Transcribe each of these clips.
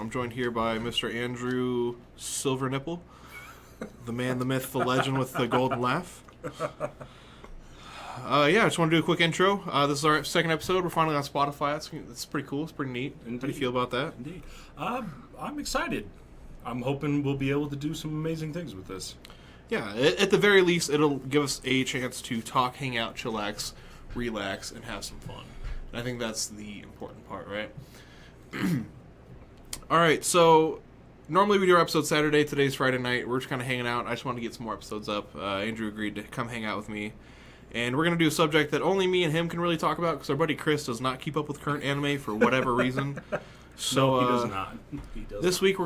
I'm joined here by Mr. Andrew Silvernipple, the man, the myth, the legend with the golden laugh. I just want to do a quick intro. This is our second episode. We're finally on Spotify. It's pretty cool. It's pretty neat. Indeed. How do you feel about that? Indeed. I'm excited. I'm hoping we'll be able to do some amazing things with this. Yeah, at the very least, it'll give us a chance to talk, hang out, chillax, relax, and have some fun. And I think that's the important part, right? All right, so normally we do our episode Saturday. Today's Friday night. We're just kind of hanging out. I just wanted to get some more episodes up. Andrew agreed to come hang out with me. And we're going to do a subject that only me and him can really talk about because our buddy Chris does not keep up with current anime for whatever reason. So, no, he does not. This week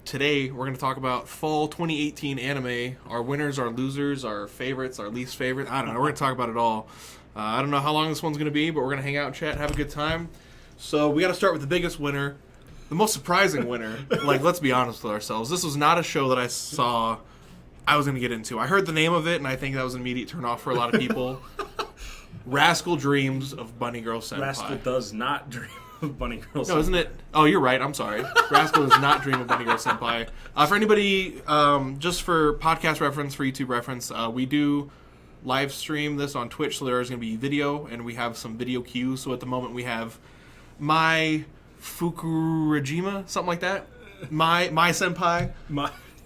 today we're going to talk about fall 2018 anime. Our winners, our losers, our favorites, our least favorite. I don't know. We're going to talk about it all. I don't know how long this one's going to be, but we're going to hang out and chat, have a good time. So we got to start with the biggest winner, the most surprising winner. Like, let's be honest with ourselves. This was not a show that I saw I was going to get into. I heard the name of it, and I think that was an immediate turn off for a lot of people. Rascal dreams of Bunny Girl Senpai. Rascal does not dream of Bunny Girl Senpai. No, isn't it? Oh, you're right. I'm sorry. Rascal does not dream of Bunny Girl Senpai. For anybody, just for podcast reference, for YouTube reference, we do live stream this on Twitch, so there is going to be video, and we have some video cues. So at the moment, we have my Fukurajima, something like that. My senpai.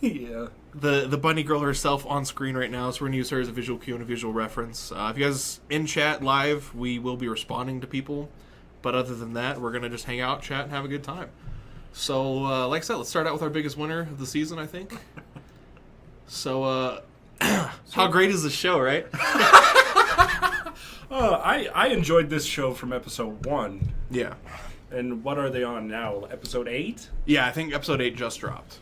Yeah. The bunny girl herself on screen right now, so we're going to use her as a visual cue and a visual reference. If you guys in chat live, we will be responding to people. But other than that, we're going to just hang out, chat, and have a good time. So, like I said, let's start out with our biggest winner of the season, I think. So, how great is this show, right? I enjoyed this show from episode 1. Yeah. And what are they on now? Episode 8? Yeah, I think episode 8 just dropped.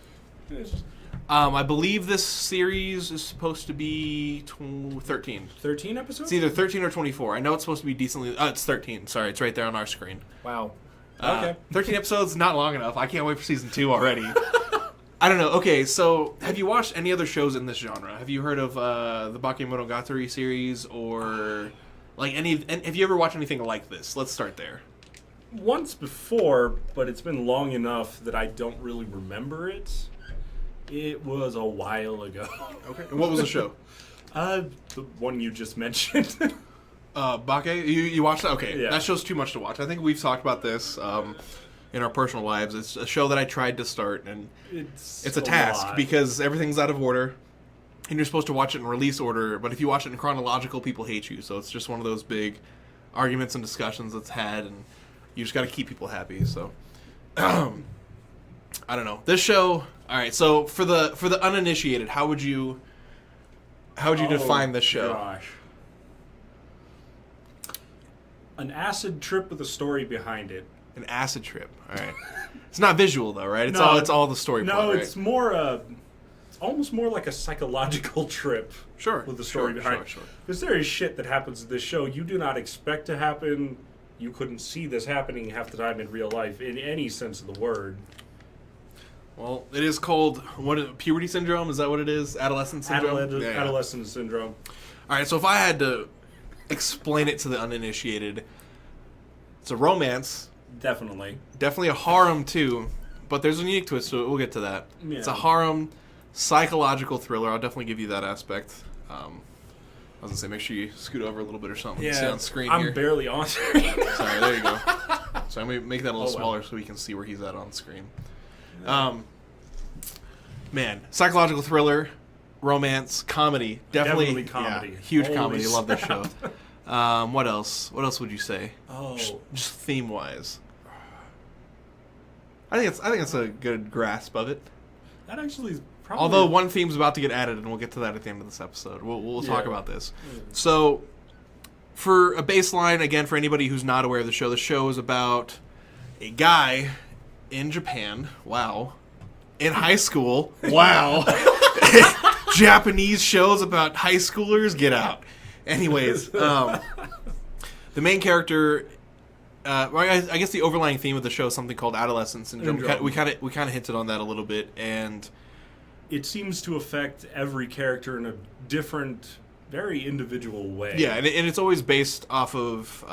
I believe this series is supposed to be 13. 13 episodes? It's either 13 or 24. I know it's supposed to be decently... it's 13. Sorry, it's right there on our screen. Wow. Okay. 13 episodes, not long enough. I can't wait for season 2 already. I don't know. Okay, so have you watched any other shows in this genre? Have you heard of the Bakemonogatari series or like any... And have you ever watched anything like this? Let's start there. Once before, but it's been long enough that I don't really remember it. It was a while ago. Okay. And what was the show? The one you just mentioned. Bake? You watched that? Okay. Yeah. That show's too much to watch. I think we've talked about this in our personal lives. It's a show that I tried to start, and it's a task because everything's out of order, and you're supposed to watch it in release order, but if you watch it in chronological, people hate you. So it's just one of those big arguments and discussions that's had, and you just got to keep people happy. So, I don't know. This show... All right, so for the uninitiated, how would you define this show? Gosh. An acid trip with a story behind it. An acid trip. All right. It's not visual though, right? It's all the story part, right? It's more it's almost more like a psychological trip. Sure. With the story behind it. Sure. Because there is shit that happens in this show you do not expect to happen. You couldn't see this happening half the time in real life in any sense of the word. Well, it is called puberty syndrome. Is that what it is? Adolescent syndrome. Adolescent syndrome. All right. So if I had to explain it to the uninitiated, it's a romance. Definitely a harem too, but there's a unique twist to it. We'll get to that. Yeah. It's a harem psychological thriller. I'll definitely give you that aspect. I was gonna say, make sure you scoot over a little bit or something. Yeah, see on screen I'm here. barely on screen. Sorry, there you go. So I'm gonna make that a little smaller so we can see where he's at on screen. Man, psychological thriller, romance, comedy, definitely comedy. Yeah, huge Holy comedy. snap. Love this show. What else? What else would you say? Oh, just theme wise. I think it's a good grasp of it. That actually is probably. Although one theme's about to get added, and we'll get to that at the end of this episode. We'll talk about this. So, for a baseline, again, for anybody who's not aware of the show is about a guy in Japan. Wow. In high school. Wow. Japanese shows about high schoolers, get out. Anyways, the main character, I guess the overlying theme of the show is something called adolescent syndrome. We kind of hinted on that a little bit, and it seems to affect every character in a different, very individual way. Yeah, and it's always based off of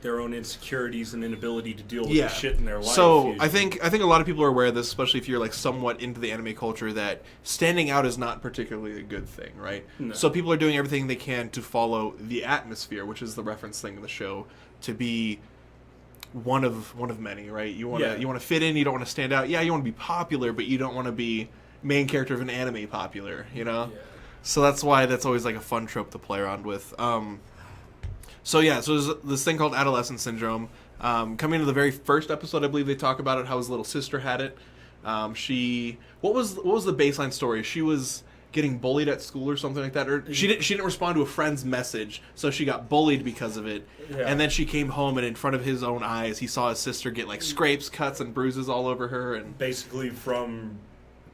their own insecurities and inability to deal with the shit in their life. So usually. I think a lot of people are aware of this, especially if you're like somewhat into the anime culture, that standing out is not particularly a good thing, right? No. So people are doing everything they can to follow the atmosphere, which is the reference thing in the show, to be one of many, right? You want to fit in, you don't want to stand out. Yeah, you want to be popular, but you don't want to be main character of an anime popular, you know? Yeah. So that's why that's always like a fun trope to play around with. So there's this thing called adolescent syndrome. Coming to the very first episode, I believe they talk about it, how his little sister had it. What was the baseline story? She was getting bullied at school or something like that, or she didn't respond to a friend's message, so she got bullied because of it. Yeah. And then she came home, and in front of his own eyes, he saw his sister get like scrapes, cuts, and bruises all over her, and basically from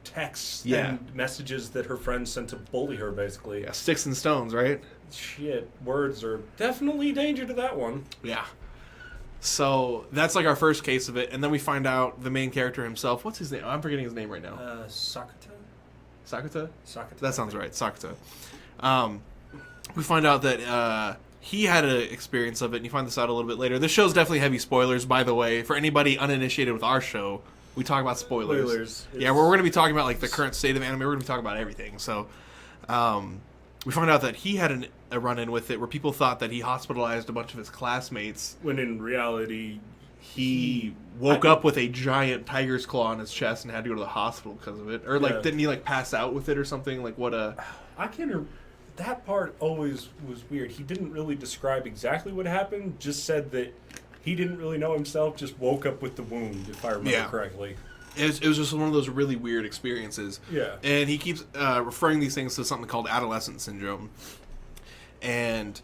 texts and messages that her friends sent to bully her, basically. Yeah, sticks and stones, right? Shit, words are definitely danger to that one. Yeah. So that's like our first case of it, and then we find out the main character himself. What's his name? I'm forgetting his name right now. Sakuta? That sounds right. Sakuta. We find out that he had an experience of it, and you find this out a little bit later. This show's definitely heavy spoilers, by the way. For anybody uninitiated with our show, we talk about spoilers. Yeah, we're going to be talking about like the current state of anime. We're going to be talking about everything. So we found out that he had a run-in with it where people thought that he hospitalized a bunch of his classmates. When in reality, he woke up with a giant tiger's claw on his chest and had to go to the hospital because of it. Or like, didn't he like pass out with it or something? Like what a... I can't... That part always was weird. He didn't really describe exactly what happened. Just said that he didn't really know himself. Just woke up with the wound, if I remember correctly. It was just one of those really weird experiences. Yeah. And he keeps referring these things to something called adolescent syndrome. And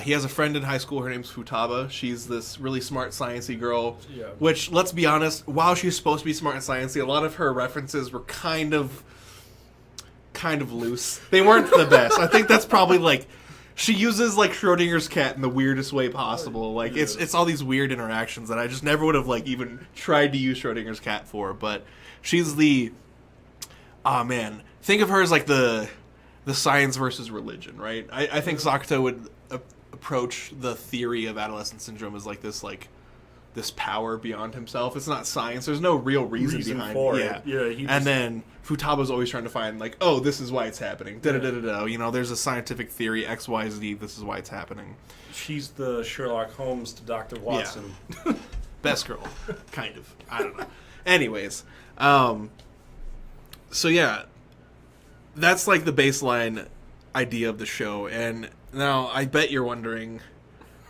he has a friend in high school. Her name's Futaba. She's this really smart, sciencey girl. Yeah. Which, let's be honest, while she's supposed to be smart and sciencey, a lot of her references were kind of loose. They weren't the best. I think that's probably like... She uses like Schrodinger's cat in the weirdest way possible. Like it's all these weird interactions that I just never would have like even tried to use Schrodinger's cat for. But she's the think of her as like the science versus religion, right? I think Sakuta would approach the theory of adolescent syndrome as like this power beyond himself. It's not science. There's no real reason behind it. Yeah. And then Futaba's always trying to find like, oh, this is why it's happening. Da-da-da-da-da. You know, there's a scientific theory, X, Y, Z, this is why it's happening. She's the Sherlock Holmes to Dr. Watson. Yeah. Best girl. Kind of. I don't know. Anyways. So yeah. That's like the baseline idea of the show. And now I bet you're wondering...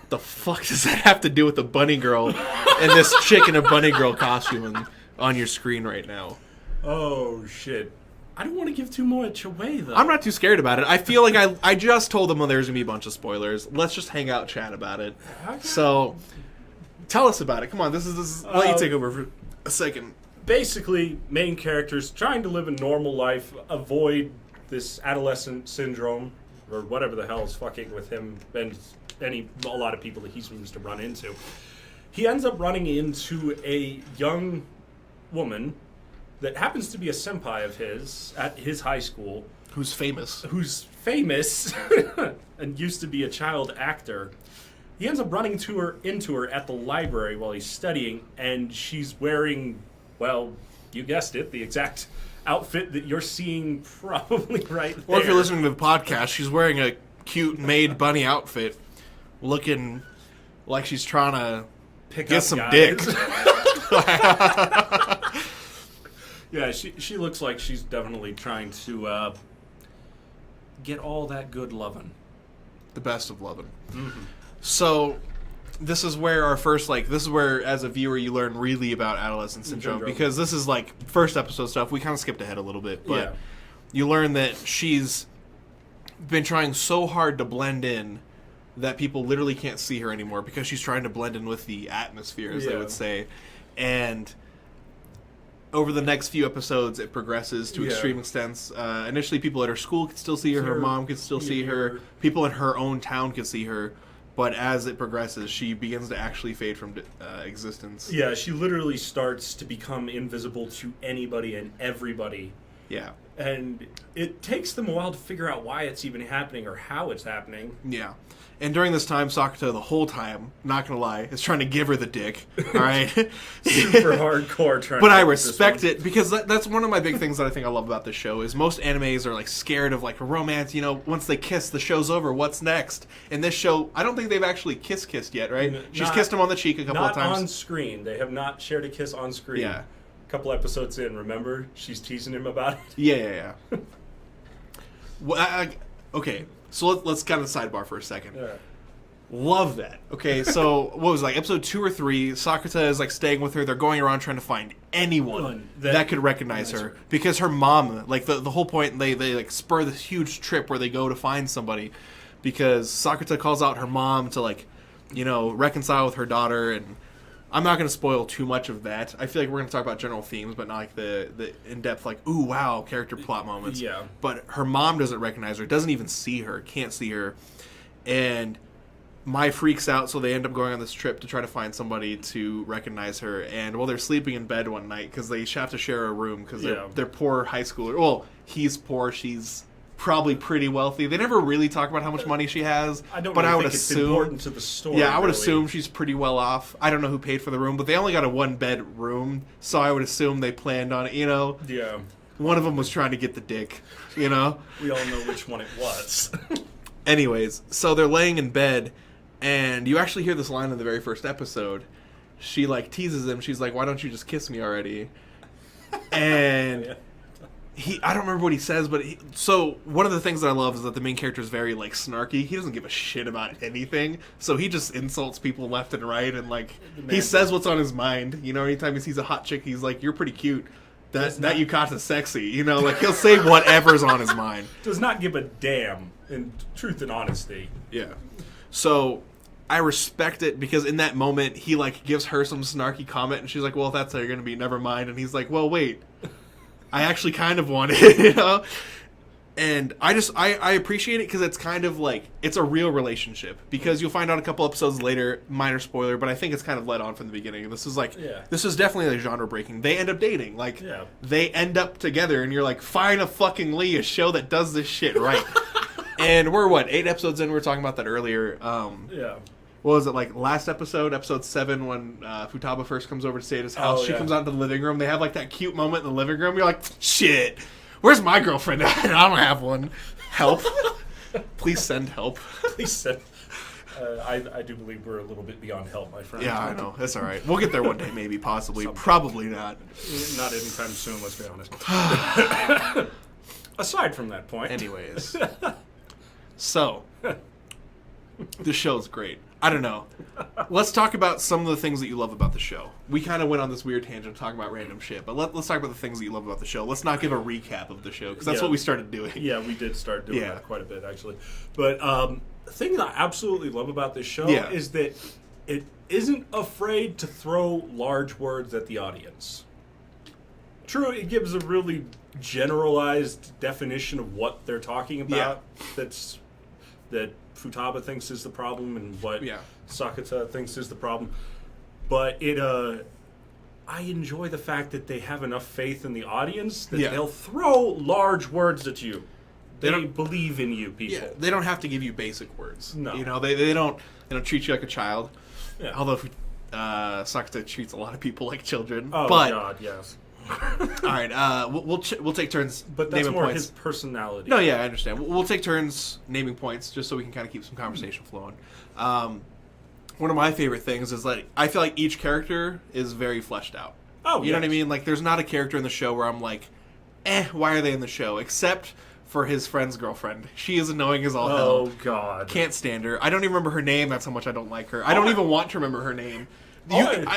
the fuck does that have to do with the bunny girl and this chick in a bunny girl costume on your screen right now? Oh, shit. I don't want to give too much away, though. I'm not too scared about it. I feel like I just told them there's going to be a bunch of spoilers. Let's just hang out, chat about it. Okay. So, tell us about it. Come on, this is let you take over for a second. Basically, main characters trying to live a normal life, avoid this adolescent syndrome, or whatever the hell is fucking with him, and a lot of people that he seems to run into. He ends up running into a young woman that happens to be a senpai of his at his high school. Who's famous and used to be a child actor. He ends up running into her at the library while he's studying, and she's wearing, well, you guessed it, the exact outfit that you're seeing probably right there. Or if you're listening to the podcast, she's wearing a cute maid bunny outfit, looking like she's trying to get some dick. Yeah, she looks like she's definitely trying to get all that good lovin'. The best of lovin'. Mm-hmm. So, this is where this is where, as a viewer, you learn really about adolescent syndrome. Because this is, like, first episode stuff. We kind of skipped ahead a little bit. But you learn that she's been trying so hard to blend in that people literally can't see her anymore because she's trying to blend in with the atmosphere, as they would say. And over the next few episodes, it progresses to extreme extents. Initially, people at her school could still see her. Her mom could still see her. People in her own town could see her. But as it progresses, she begins to actually fade from existence. Yeah, she literally starts to become invisible to anybody and everybody. Yeah. And it takes them a while to figure out why it's even happening or how it's happening. Yeah. And during this time, Sakata, the whole time, not gonna lie, is trying to give her the dick. All right? Super hardcore trying But to I get respect it, because that's one of my big things that I think I love about this show, is most animes are, like, scared of, like, romance. You know, once they kiss, the show's over. What's next? In this show, I don't think they've actually kissed yet, right? She's kissed him on the cheek a couple of times. Not on screen. They have not shared a kiss on screen. Yeah. A couple episodes in, remember? She's teasing him about it. Yeah. Well, okay, so let's kind of sidebar for a second. Yeah. Love that. Okay, so what was it, like episode 2 or 3? Sakata is like staying with her. They're going around trying to find anyone that could recognize her, because her mom, like the whole point, they like spur this huge trip where they go to find somebody, because Sakata calls out her mom to, like, you know, reconcile with her daughter. And I'm not going to spoil too much of that. I feel like we're going to talk about general themes, but not like the in-depth, like, ooh, wow, character plot moments. Yeah. But her mom doesn't recognize her, doesn't even see her, can't see her. And Mai freaks out, so they end up going on this trip to try to find somebody to recognize her. And while they're sleeping in bed one night, because they have to share a room, because they're poor high schooler. Well, he's poor, she's probably pretty wealthy. They never really talk about how much money she has. I don't but really I would think assume, it's important to the story. Yeah, I would really. assume she's pretty well off. I don't know who paid for the room, but they only got a 1-bed room, so I would assume they planned on it, you know? Yeah. One of them was trying to get the dick, you know? We all know which one it was. Anyways, so they're laying in bed, and you actually hear this line in the very first episode. She, like, teases him. She's like, why don't you just kiss me already? And I don't remember what he says, but so one of the things that I love is that the main character is very, like, snarky. He doesn't give a shit about anything, so he just insults people left and right, and, like, he says what's on his mind. You know, anytime he sees a hot chick, he's like, you're pretty cute. That Yukata's sexy. You know, like, he'll say whatever's on his mind. Does not give a damn, in truth and honesty. Yeah. So I respect it, because in that moment he, like, gives her some snarky comment, and she's like, well, if that's how you're gonna be, never mind. And he's like, well, wait, I actually kind of want it, you know? And I appreciate it, because it's kind of like, it's a real relationship, because you'll find out a couple episodes later, minor spoiler, but I think it's kind of led on from the beginning. This is like, this is definitely like genre breaking. They end up dating, like, they end up together, and you're like, finally, a show that does this shit right. And we're 8 episodes in? We were talking about that earlier. What was it, like, last episode 7, when Futaba first comes over to stay at his house? She comes out into the living room. They have, like, that cute moment in the living room. You're like, shit, where's my girlfriend at? I don't have one. Help. Please send help. Please send. I do believe we're a little bit beyond help, my friend. Yeah, I know. That's all right. We'll get there one day, maybe, possibly. Someday. Probably not. Not anytime soon, let's be honest. Aside from that point. Anyways. So, the show's great. I don't know. Let's talk about some of the things that you love about the show. We kind of went on this weird tangent talking about random shit, but let's talk about the things that you love about the show. Let's not give a recap of the show, because that's what we started doing. Yeah, we did start doing that quite a bit, actually. But the thing that I absolutely love about this show is that it isn't afraid to throw large words at the audience. True, it gives a really generalized definition of what they're talking about. That Futaba thinks is the problem, and what Sakata thinks is the problem. But I enjoy the fact that they have enough faith in the audience that they'll throw large words at you. They believe in you, people. Yeah, they don't have to give you basic words. No, you know, they don't treat you like a child. Yeah. Although Sakata treats a lot of people like children. Oh but, God, yes. All right, we'll take turns. But that's naming more points. his personality. No, yeah, I understand. We'll take turns naming points, just so we can kind of keep some conversation flowing. One of my favorite things is, like, I feel like each character is very fleshed out. Oh, you know what I mean? Like, there's not a character in the show where I'm like, why are they in the show? Except for his friend's girlfriend. She is annoying as all hell. Oh God, can't stand her. I don't even remember her name. That's how much I don't like her. I don't even want to remember her name.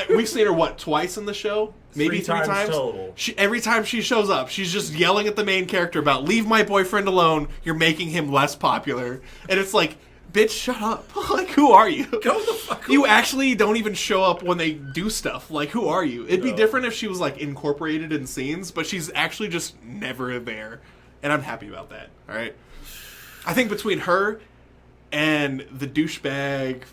We've seen her, twice in the show? Maybe three times? Total. Every time she shows up, she's just yelling at the main character about, leave my boyfriend alone, you're making him less popular. And it's like, bitch, shut up. Like, who are you? Go the fuck away. You actually don't even show up when they do stuff. Like, who are you? It'd be different if she was, like, incorporated in scenes, but she's actually just never there. And I'm happy about that, alright? I think between her and the douchebag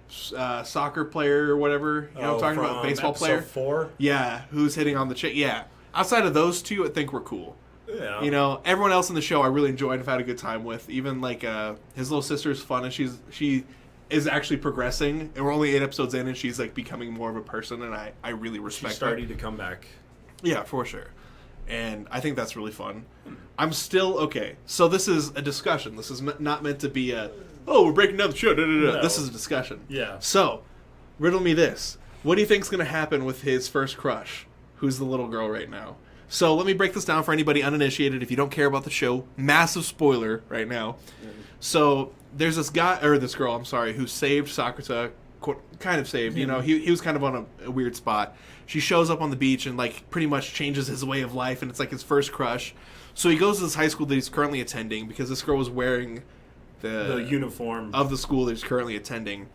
soccer player or whatever, you know what I'm talking about, baseball player. 4? Yeah, who's hitting on the chick. Yeah. Outside of those two, I think we're cool. Yeah. You know, everyone else in the show I really enjoyed and have had a good time with. Even like his little sister is fun, and she is actually progressing. And we're only 8 episodes in, and she's like becoming more of a person, and I really respect She's starting to come back. Yeah, for sure. And I think that's really fun. I'm still okay. So this is a discussion. This is not meant to be we're breaking down the show. No. This is a discussion. Yeah. So, riddle me this. What do you think's going to happen with his first crush, who's the little girl right now? So let me break this down for anybody uninitiated. If you don't care about the show, massive spoiler right now. So there's this girl, I'm sorry, who saved Sakura, kind of saved. You know, he was kind of on a weird spot. She shows up on the beach and like pretty much changes his way of life, and it's like his first crush. So he goes to this high school that he's currently attending because this girl was wearing the uniform of the school that he's currently attending.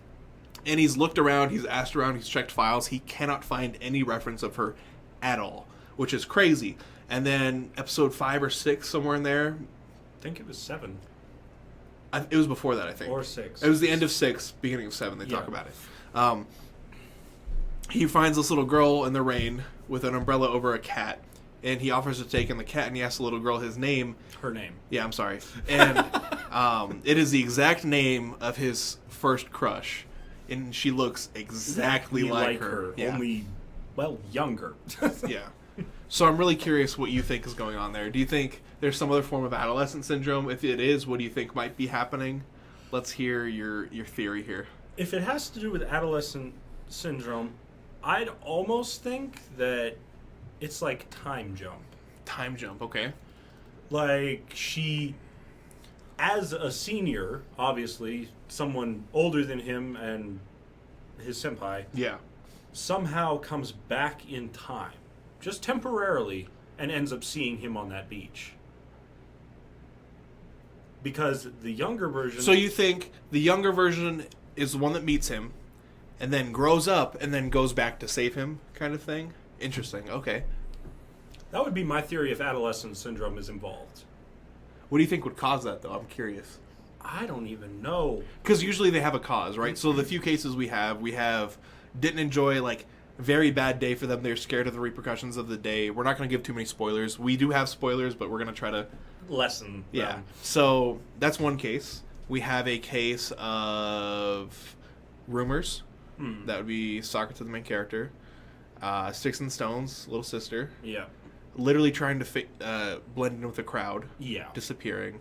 And he's looked around, he's asked around, he's checked files. He cannot find any reference of her at all, which is crazy. And then episode 5 or 6, somewhere in there. I think it was 7. It was before that, I think. Or 6. It was the end of 6, beginning of 7. They talk about it. He finds this little girl in the rain with an umbrella over a cat. And he offers to take in the cat, and he asks the little girl his name. Her name. Yeah, I'm sorry. And it is the exact name of his first crush. And she looks exactly like her. Yeah. Only, well, younger. Yeah. So I'm really curious what you think is going on there. Do you think there's some other form of adolescent syndrome? If it is, what do you think might be happening? Let's hear your theory here. If it has to do with adolescent syndrome, I'd almost think that it's like time jump. Time jump, okay. Like, she, as a senior, obviously, someone older than him and his senpai, Yeah. somehow comes back in time, just temporarily, and ends up seeing him on that beach. Because the younger version... So you think the younger version is the one that meets him, and then grows up, and then goes back to save him, kind of thing? Interesting, okay. That would be my theory if adolescent syndrome is involved. What do you think would cause that, though? I'm curious. I don't even know. Because usually they have a cause, right? So the few cases we have didn't enjoy, like, very bad day for them. They're scared of the repercussions of the day. We're not going to give too many spoilers. We do have spoilers, but we're going to try to... lessen Yeah. them. So that's one case. We have a case of rumors. That would be Sakura, the main character. Sticks and Stones, little sister. Yeah. Literally trying to blend in with the crowd. Yeah. Disappearing.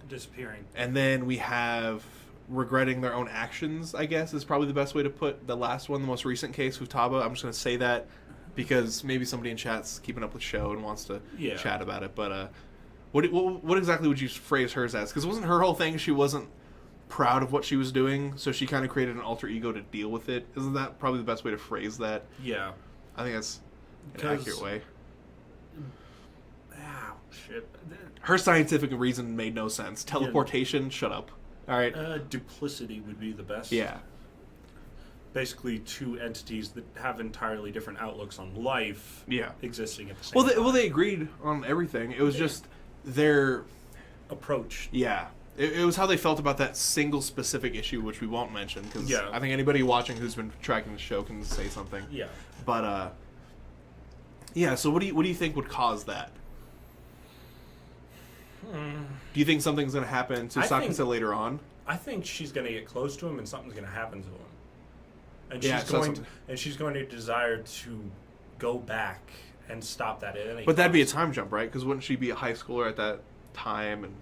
And then we have regretting their own actions, I guess, is probably the best way to put the last one, the most recent case, Futaba. I'm just going to say that because maybe somebody in chat's keeping up with the show and wants to chat about it. But what exactly would you phrase hers as? Because wasn't her whole thing she wasn't proud of what she was doing, so she kind of created an alter ego to deal with it? Isn't that probably the best way to phrase that? Yeah. I think that's an accurate way. Ah, shit. Her scientific reason made no sense. Teleportation, shut up. All right. Duplicity would be the best. Yeah. Basically, two entities that have entirely different outlooks on life existing at the same time. Well, they agreed on everything. It was just their approach. Yeah. It was how they felt about that single specific issue, which we won't mention, because I think anybody watching who's been tracking the show can say something. Yeah. But, so what do you think would cause that? Do you think something's going to happen to Sakura later on? I think she's going to get close to him and something's going to happen to him. And she's going to desire to go back and stop that at any But that'd be a time jump, right? Because wouldn't she be a high schooler at that time? And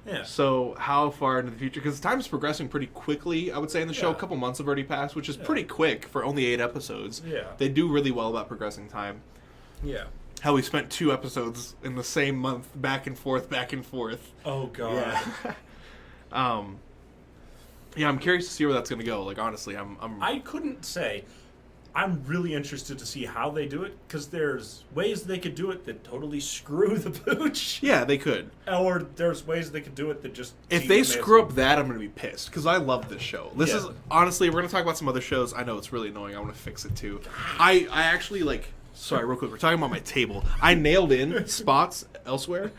yeah. So how far into the future? Because time's progressing pretty quickly, I would say, in the show. A couple months have already passed, which is pretty quick for only 8 episodes. Yeah. They do really well about progressing time. Yeah. How we spent 2 episodes in the same month, back and forth. Oh, God. Yeah. Yeah, I'm curious to see where that's going to go. Like, honestly, I couldn't say. I'm really interested to see how they do it, because there's ways they could do it that totally screw the pooch. Yeah, they could. Or there's ways they could do it that just... If they screw up that, I'm going to be pissed, because I love this show. This is, honestly, we're going to talk about some other shows. I know it's really annoying. I want to fix it, too. I actually, like... Sorry, real quick. We're talking about my table. I nailed in spots elsewhere,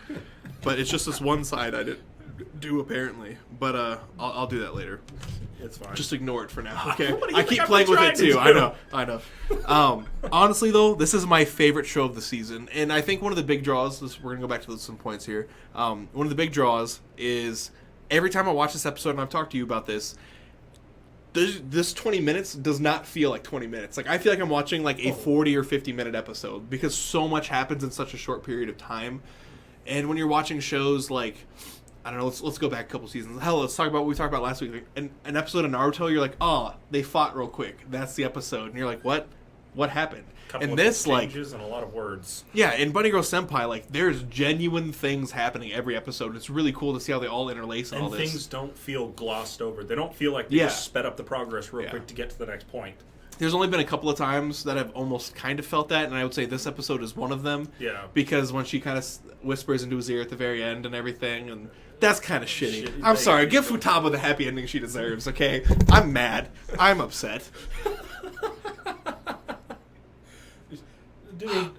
but it's just this one side I didn't do, apparently. But I'll do that later. It's fine. Just ignore it for now, okay? What do you I think keep I've playing been with it trying too. to I know. Honestly, though, this is my favorite show of the season, and I think one of the big draws. We're gonna go back to some points here. One of the big draws is every time I watch this episode, and I've talked to you about this. This 20 minutes does not feel like 20 minutes. Like I feel like I'm watching like a 40 or 50 minute episode because so much happens in such a short period of time. And when you're watching shows like, I don't know, let's go back a couple seasons. Hell, let's talk about what we talked about last week. Like, an episode of Naruto, you're like, oh, they fought real quick. That's the episode. And you're like, what? What happened? And this, like, and a lot of words. Yeah, in Bunny Girl Senpai, like, there's genuine things happening every episode. It's really cool to see how they all interlace and all this. And things don't feel glossed over. They don't feel like they just sped up the progress real quick to get to the next point. There's only been a couple of times that I've almost kind of felt that, and I would say this episode is one of them. Yeah. Because when she kind of whispers into his ear at the very end and everything, and that's kind of shitty. I'm sorry. Give Futaba the happy ending she deserves, okay? I'm mad. I'm upset. Dude,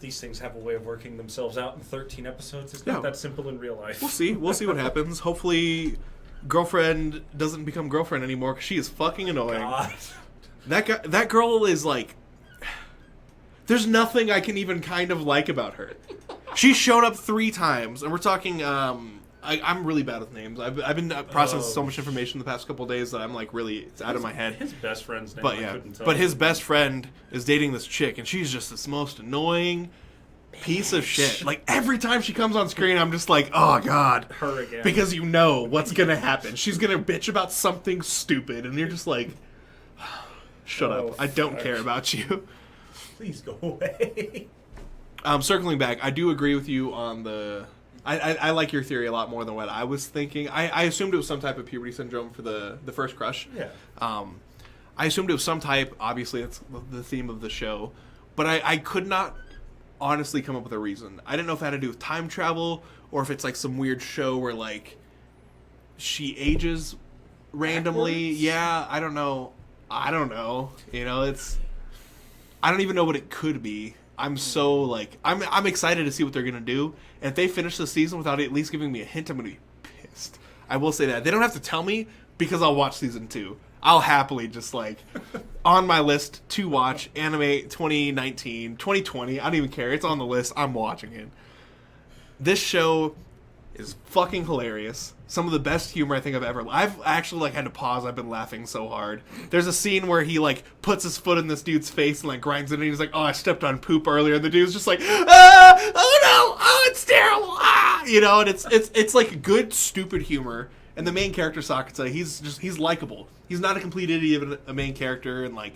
these things have a way of working themselves out in 13 episodes. It's not that simple in real life. We'll see. We'll see what happens. Hopefully, girlfriend doesn't become girlfriend anymore because she is fucking annoying. God. That girl is like... There's nothing I can even kind of like about her. She showed up 3 times, and we're talking... I'm really bad with names. I've been processing so much information the past couple of days that I'm like really it's out of my head. His best friend's name. But his best friend is dating this chick, and she's just this most annoying piece of shit. Like every time she comes on screen, I'm just like, oh god, her again. Because you know what's gonna happen. She's gonna bitch about something stupid, and you're just like, shut up. I don't care about you. Please go away. Circling back, I do agree with you on the. I like your theory a lot more than what I was thinking. I assumed it was some type of puberty syndrome for the first crush. Yeah. I assumed it was some type. Obviously, that's the theme of the show. But I could not honestly come up with a reason. I didn't know if it had to do with time travel or if it's like some weird show where like she ages randomly. Backwards? Yeah, I don't know. You know, I don't even know what it could be. I'm so like I'm excited to see what they're gonna do. And if they finish the season without at least giving me a hint, I'm gonna be pissed. I will say that. They don't have to tell me because I'll watch season 2. I'll happily just like on my list to watch anime 2019, 2020. I don't even care. It's on the list. I'm watching it. This show is fucking hilarious. Some of the best humor I think I've actually like had to pause. I've been laughing so hard. There's a scene where he like puts his foot in this dude's face and like grinds it and he's like, oh, I stepped on poop earlier. And the dude's just like, ah, oh no, oh, it's terrible. Ah, you know, and it's like good, stupid humor. And the main character, Sakata, he's likable. He's not a complete idiot of a main character, and like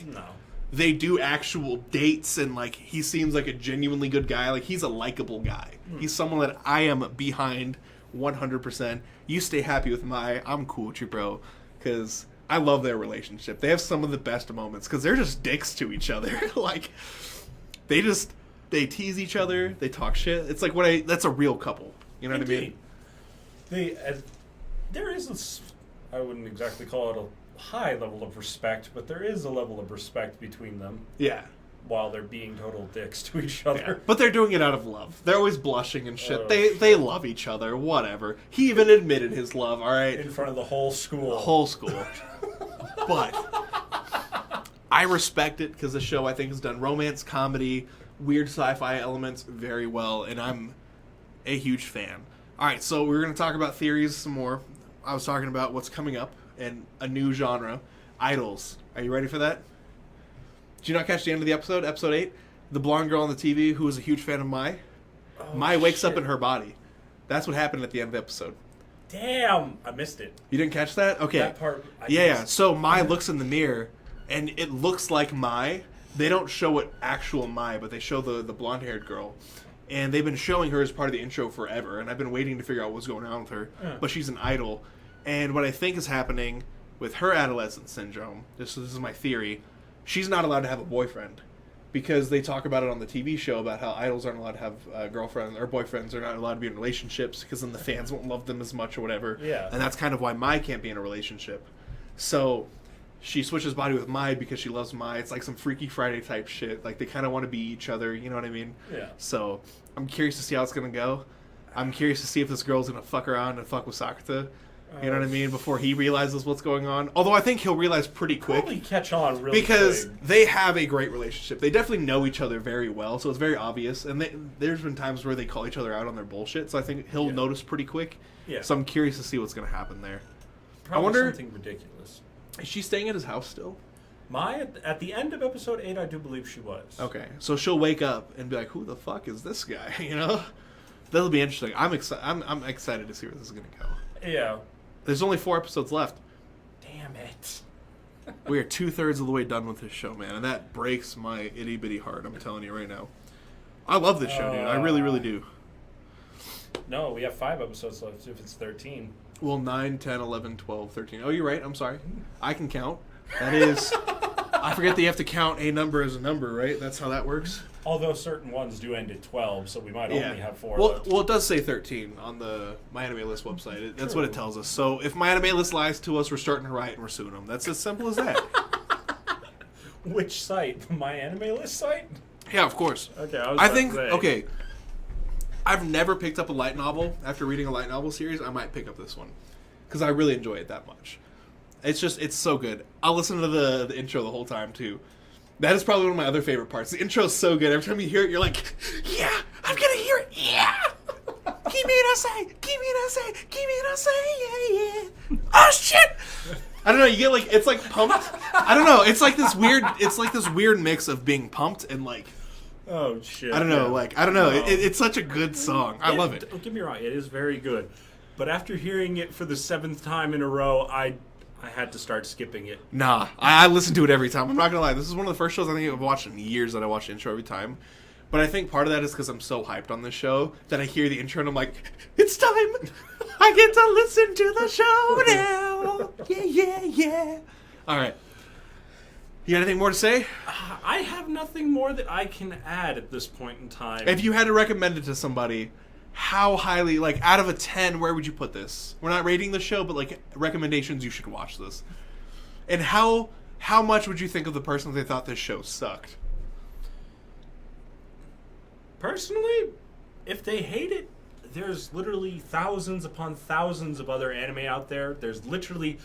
they do actual dates, and like he seems like a genuinely good guy. Like he's a likable guy. He's someone that I am behind 100%. You stay happy with I'm cool with you, bro, because I love their relationship. They have some of the best moments because they're just dicks to each other. Like they tease each other. They talk shit. It's like that's a real couple. You know what I mean? There is I wouldn't exactly call it a high level of respect, but there is a level of respect between them. Yeah. While they're being total dicks to each other. Yeah. But they're doing it out of love. They're always blushing and shit. They love each other, whatever. He even admitted his love, all right? In front of the whole school. The whole school. But I respect it because the show, I think, has done romance, comedy, weird sci-fi elements very well, and I'm a huge fan. All right, so we're going to talk about theories some more. I was talking about what's coming up and a new genre, idols. Are you ready for that? Did you not catch the end of the episode, episode 8? The blonde girl on the TV who was a huge fan of Mai? Mai wakes up in her body. That's what happened at the end of the episode. Damn! I missed it. You didn't catch that? Okay. That part, Yeah. So Mai looks in the mirror, and it looks like Mai. They don't show it actual Mai, but they show the blonde-haired girl. And they've been showing her as part of the intro forever, and I've been waiting to figure out what's going on with her. But she's an idol. And what I think is happening with her adolescent syndrome, this is my theory, she's not allowed to have a boyfriend. Because they talk about it on the TV show about how idols aren't allowed to have girlfriends or boyfriends. They're not allowed to be in relationships because then the fans won't love them as much or whatever. Yeah. And that's kind of why Mai can't be in a relationship. So she switches body with Mai because she loves Mai. It's like some Freaky Friday type shit. Like they kind of want to be each other. You know what I mean? Yeah. So I'm curious to see how it's going to go. I'm curious to see if this girl's going to fuck around and fuck with Sakata. You know what I mean? Before he realizes what's going on. Although I think he'll realize pretty quick. Probably catch on really because quick. they have a great relationship. They definitely know each other very well, so it's very obvious. And there's been times where they call each other out on their bullshit, so I think he'll notice pretty quick. Yeah. So I'm curious to see what's going to happen there. Probably I wonder, something ridiculous. Is she staying at his house still? At the end of episode 8, I do believe she was. Okay, so she'll wake up and be like, "Who the fuck is this guy?" You know, that'll be interesting. I'm excited to see where this is going to go. Yeah. There's only 4 episodes left. Damn it. We are 2/3 of the way done with this show, man, and that breaks my itty bitty heart. I'm telling you right now. I love this show, dude. I really, really do. No, we have 5 episodes left. If it's 13. Well, 9, 10, 11, 12, 13. Oh, you're right. I'm sorry. I can count. That is... I forget that you have to count a number as a number, right? That's how that works. Although certain ones do end at 12, so we might only have 4 well, left. Well, it does say 13 on the My Anime List website. That's what it tells us. So if My Anime List lies to us, we're starting to riot and we're suing them. That's as simple as that. Which site? The My Anime List site? Yeah, of course. Okay, okay. I've never picked up a light novel. After reading a light novel series, I might pick up this one. Because I really enjoy it that much. It's so good. I'll listen to the intro the whole time, too. That is probably one of my other favorite parts. The intro is so good. Every time you hear it, you're like, yeah, I'm going to hear it. Yeah. Kimi no say, Kimi no say, Kimi no say, yeah, yeah. Oh, shit. I don't know. You get like, it's like pumped. I don't know. It's like this weird mix of being pumped and like, oh, shit. I don't know. Like, I don't know. It's such a good song. I love it. Don't get me wrong. It is very good. But after hearing it for the 7th time in a row, I had to start skipping it. Nah, I listen to it every time. I'm not gonna lie. This is one of the first shows I think I've watched in years that I watch the intro every time. But I think part of that is because I'm so hyped on this show that I hear the intro and I'm like, it's time. I get to listen to the show now. Yeah, yeah, yeah. All right. You got anything more to say? I have nothing more that I can add at this point in time. If you had to recommend it to somebody, how highly, like, out of a 10, where would you put this? We're not rating the show, but, like, recommendations you should watch this. And how much would you think of the person if they thought this show sucked? Personally, if they hate it, there's literally thousands upon thousands of other anime out there. There's literally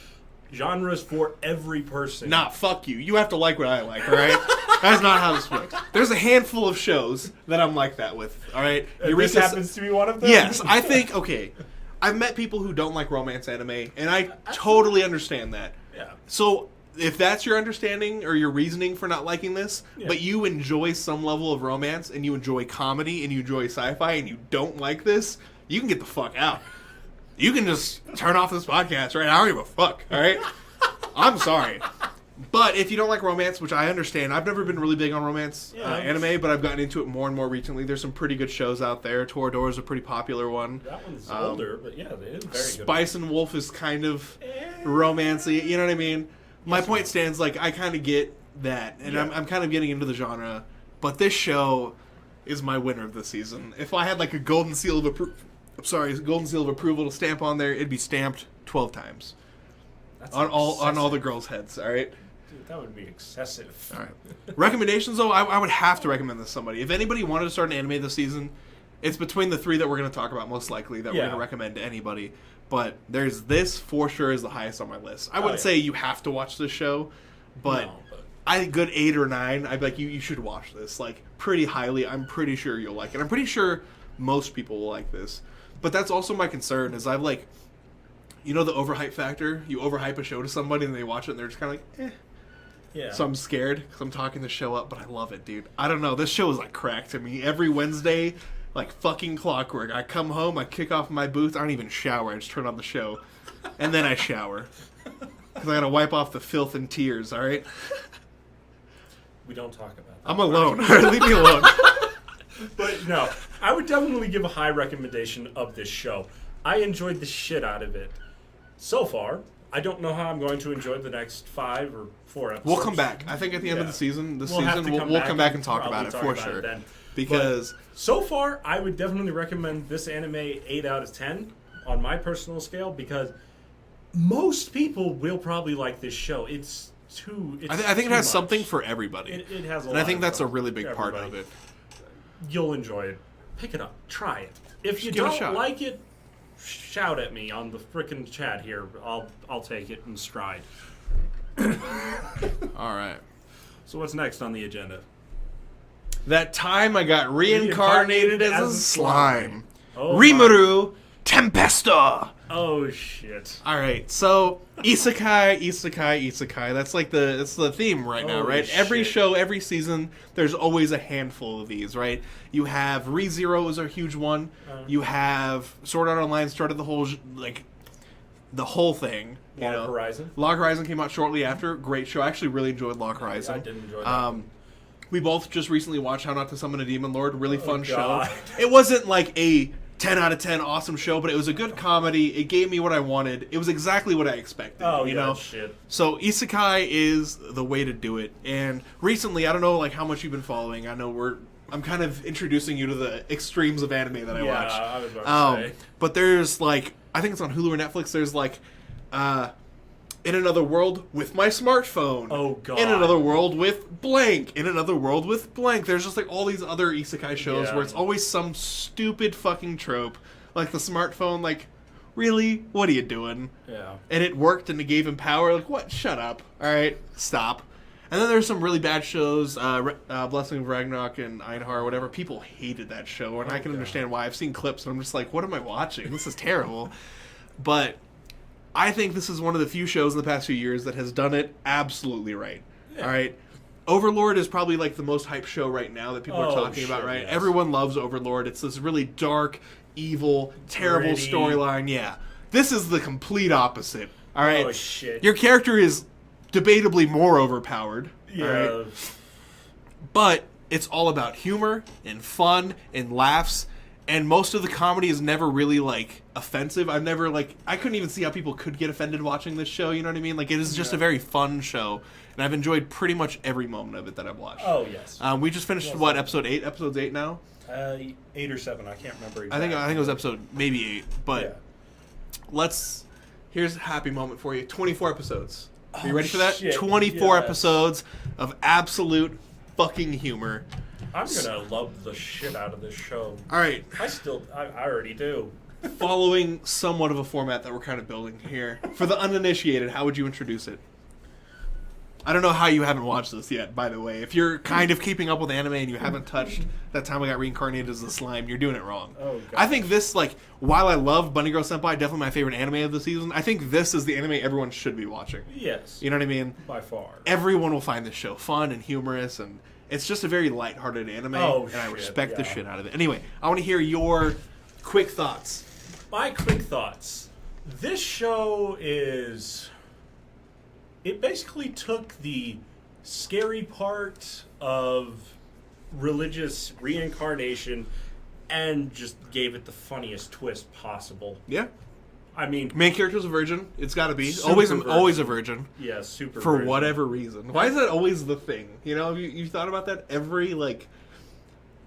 genres for every person. Nah, fuck you. You have to like what I like, alright? That's not how this works. There's a handful of shows that I'm like that with, alright? This happens to be one of them? Yes, I think, okay, I've met people who don't like romance anime, and I totally understand that. Yeah. So, if that's your understanding or your reasoning for not liking this, but you enjoy some level of romance, and you enjoy comedy, and you enjoy sci-fi, and you don't like this, you can get the fuck out. You can just turn off this podcast, right? I don't give a fuck, all right? I'm sorry. But if you don't like romance, which I understand, I've never been really big on romance anime, but I've gotten into it more and more recently. There's some pretty good shows out there. Toradora is a pretty popular one. That one's older, but yeah, it is very good. Spice and Wolf is kind of romancy, you know what I mean? My point stands, like, I kind of get that, and I'm kind of getting into the genre, but this show is my winner of the season. If I had, like, a golden seal of approval to stamp on there, it'd be stamped 12 times. That's on all the girls' heads, all right? Dude, that would be excessive. All right. Recommendations, though, I would have to recommend this to somebody. If anybody wanted to start an anime this season, it's between the 3 that we're going to talk about most likely that we're going to recommend to anybody. But there's this for sure is the highest on my list. I wouldn't say you have to watch this show, but I think good 8 or 9. I'd be like, you should watch this. Like, pretty highly. I'm pretty sure you'll like it. I'm pretty sure most people will like this. But that's also my concern is I've like, you know the overhype factor? You overhype a show to somebody and they watch it and they're just kind of like, eh. Yeah. So I'm scared because I'm talking the show up, but I love it, dude. I don't know. This show is like crack to me. Every Wednesday, like fucking clockwork. I come home, I kick off my booth. I don't even shower. I just turn on the show. And then I shower. Because I got to wipe off the filth and tears, all right? We don't talk about that. I'm alone. Leave me alone. But no, I would definitely give a high recommendation of this show. I enjoyed the shit out of it. So far, I don't know how I'm going to enjoy the next 5 or 4 episodes. We'll come back. I think at the end of the season, we'll come back and talk about it for sure. Because so far, I would definitely recommend this anime 8 out of 10 on my personal scale because most people will probably like this show. I think it has something for everybody. It has a lot. And I think that's a really big part of it. You'll enjoy it. Pick it up. Try it. If you don't like it, shout at me on the frickin' chat here. I'll take it in stride. All right. So what's next on the agenda? That time I got reincarnated as a slime. Oh, Rimuru Tempesta. Oh shit. All right, so isekai. That's like it's the theme right now, Holy right? shit. Every show, every season, there's always a handful of these, right? You have ReZero is a huge one. You have Sword Art Online started the whole thing. Log Horizon. Log Horizon came out shortly after. Great show. I actually really enjoyed Log Horizon. I did enjoy that. We both just recently watched How Not to Summon a Demon Lord. Really fun God. show. It wasn't like a 10 out of 10 awesome show, but it was a good comedy. It gave me what I wanted. It was exactly what I expected. Oh, you yeah, know? shit. So isekai is the way to do it. And recently, I don't know like how much you've been following. I know I'm kind of introducing you to the extremes of anime that I watch. Yeah, I was about to say. But there's like, I think it's on Hulu or Netflix. There's like, in another world with my smartphone. Oh, God. In another world with blank. In another world with blank. There's just like all these other isekai shows where it's always some stupid fucking trope. Like the smartphone, like, really? What are you doing? Yeah. And it worked and it gave him power. Like, what? Shut up. Alright, stop. And then there's some really bad shows, Blessing of Ragnarok and Einhar or whatever. People hated that show, and I can understand why. I've seen clips, and I'm just like, what am I watching? This is terrible. But I think this is one of the few shows in the past few years that has done it absolutely right. Yeah. All right. Overlord is probably like the most hyped show right now that people are talking about, right? Yes. Everyone loves Overlord. It's this really dark, evil, terrible storyline. Yeah. This is the complete opposite. All right. Oh, shit. Your character is debatably more overpowered. Yeah. All right? But it's all about humor and fun and laughs. And most of the comedy is never really, like, offensive. I couldn't even see how people could get offended watching this show, you know what I mean? Like, it is just a very fun show. And I've enjoyed pretty much every moment of it that I've watched. Oh, yes. We just finished, episode 8? Episode's 8 now? 8 or 7, I can't remember exactly. I think it was episode maybe 8. But here's a happy moment for you. 24 episodes. Are you ready for that? Shit, 24 episodes of absolute fucking humor. I'm gonna love the shit out of this show. All right. I already do. Following somewhat of a format that we're kind of building here. For the uninitiated, how would you introduce it? I don't know how you haven't watched this yet, by the way. If you're kind of keeping up with anime and you haven't touched That Time I Got Reincarnated as a Slime, you're doing it wrong. Oh, God. I think this, like, while I love Bunny Girl Senpai, definitely my favorite anime of the season, I think this is the anime everyone should be watching. Yes. You know what I mean? By far. Everyone will find this show fun and humorous, and it's just a very lighthearted anime, and I respect the shit out of it. Anyway, I want to hear your quick thoughts. My quick thoughts. This show is... It basically took the scary part of religious reincarnation and just gave it the funniest twist possible. Yeah. I mean... Main character's a virgin. It's got to be. Super Always a virgin. Yeah, super For virgin. whatever reason. Why is that always the thing? You know, you thought about that? Every, like,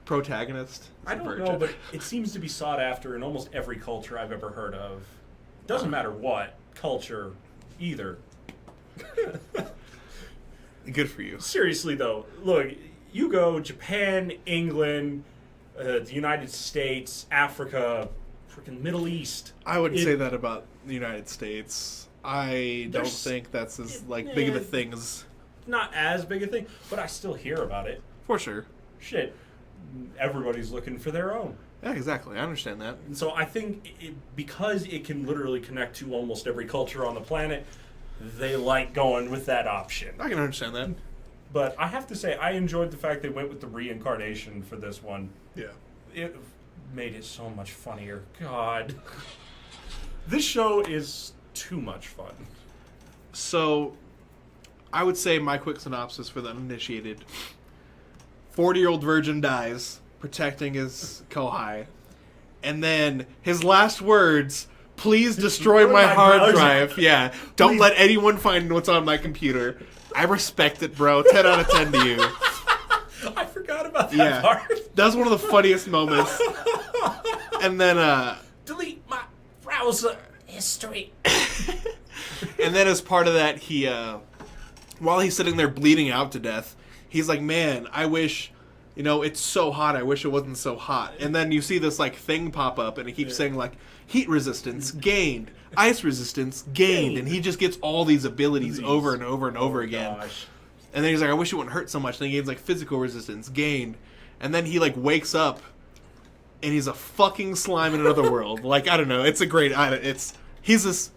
protagonist is I don't know, but it seems to be sought after in almost every culture I've ever heard of. Doesn't matter what culture, either. Good for you. Seriously, though, look, you go Japan, England, the United States, Africa, freaking Middle East. I would say that about the United States. I don't think that's as big of a thing as... Not as big a thing, but I still hear about it. For sure. Shit. Everybody's looking for their own. Yeah, exactly. I understand that. And so I think because it can literally connect to almost every culture on the planet, they like going with that option. I can understand that. But I have to say, I enjoyed the fact they went with the reincarnation for this one. Yeah. It made it so much funnier. God. This show is too much fun. So, I would say my quick synopsis for the uninitiated. 40-year-old virgin dies, protecting his kohai. And then his last words, please destroy my hard drive. Yeah, don't let anyone find what's on my computer. I respect it, bro. 10 out of 10 to you. I forgot about that part. That was one of the funniest moments. And then, delete my browser history. And then as part of that, he, while he's sitting there bleeding out to death, he's like, man, I wish you know, it's so hot, I wish it wasn't so hot. And then you see this, like, thing pop up, and it keeps saying, like, heat resistance gained, ice resistance gained, and he just gets all these abilities over and over and over again. Gosh. And then he's like, I wish it wouldn't hurt so much. And then he gains, like, physical resistance gained. And then he, like, wakes up, and he's a fucking slime in another world. Like, I don't know. It's a great... He's this...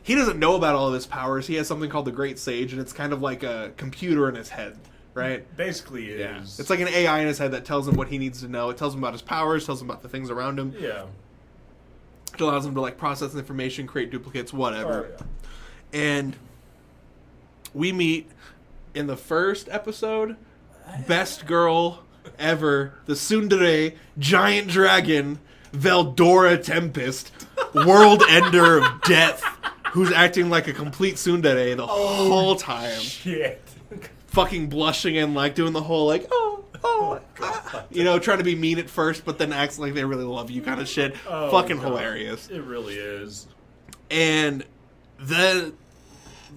He doesn't know about all of his powers. He has something called the Great Sage, and it's kind of like a computer in his head, right? Basically, it is. It's like an AI in his head that tells him what he needs to know. It tells him about his powers, tells him about the things around him. Yeah. It allows him to, like, process information, create duplicates, whatever. Oh, yeah. And we meet, in the first episode, best girl ever, the tsundere, giant dragon, Veldora Tempest, world ender of death, who's acting like a complete tsundere the whole time. Shit. Fucking blushing and, like, doing the whole, like, you know, trying to be mean at first, but then acts like they really love you kind of shit. Fucking God. hilarious. It really is. And then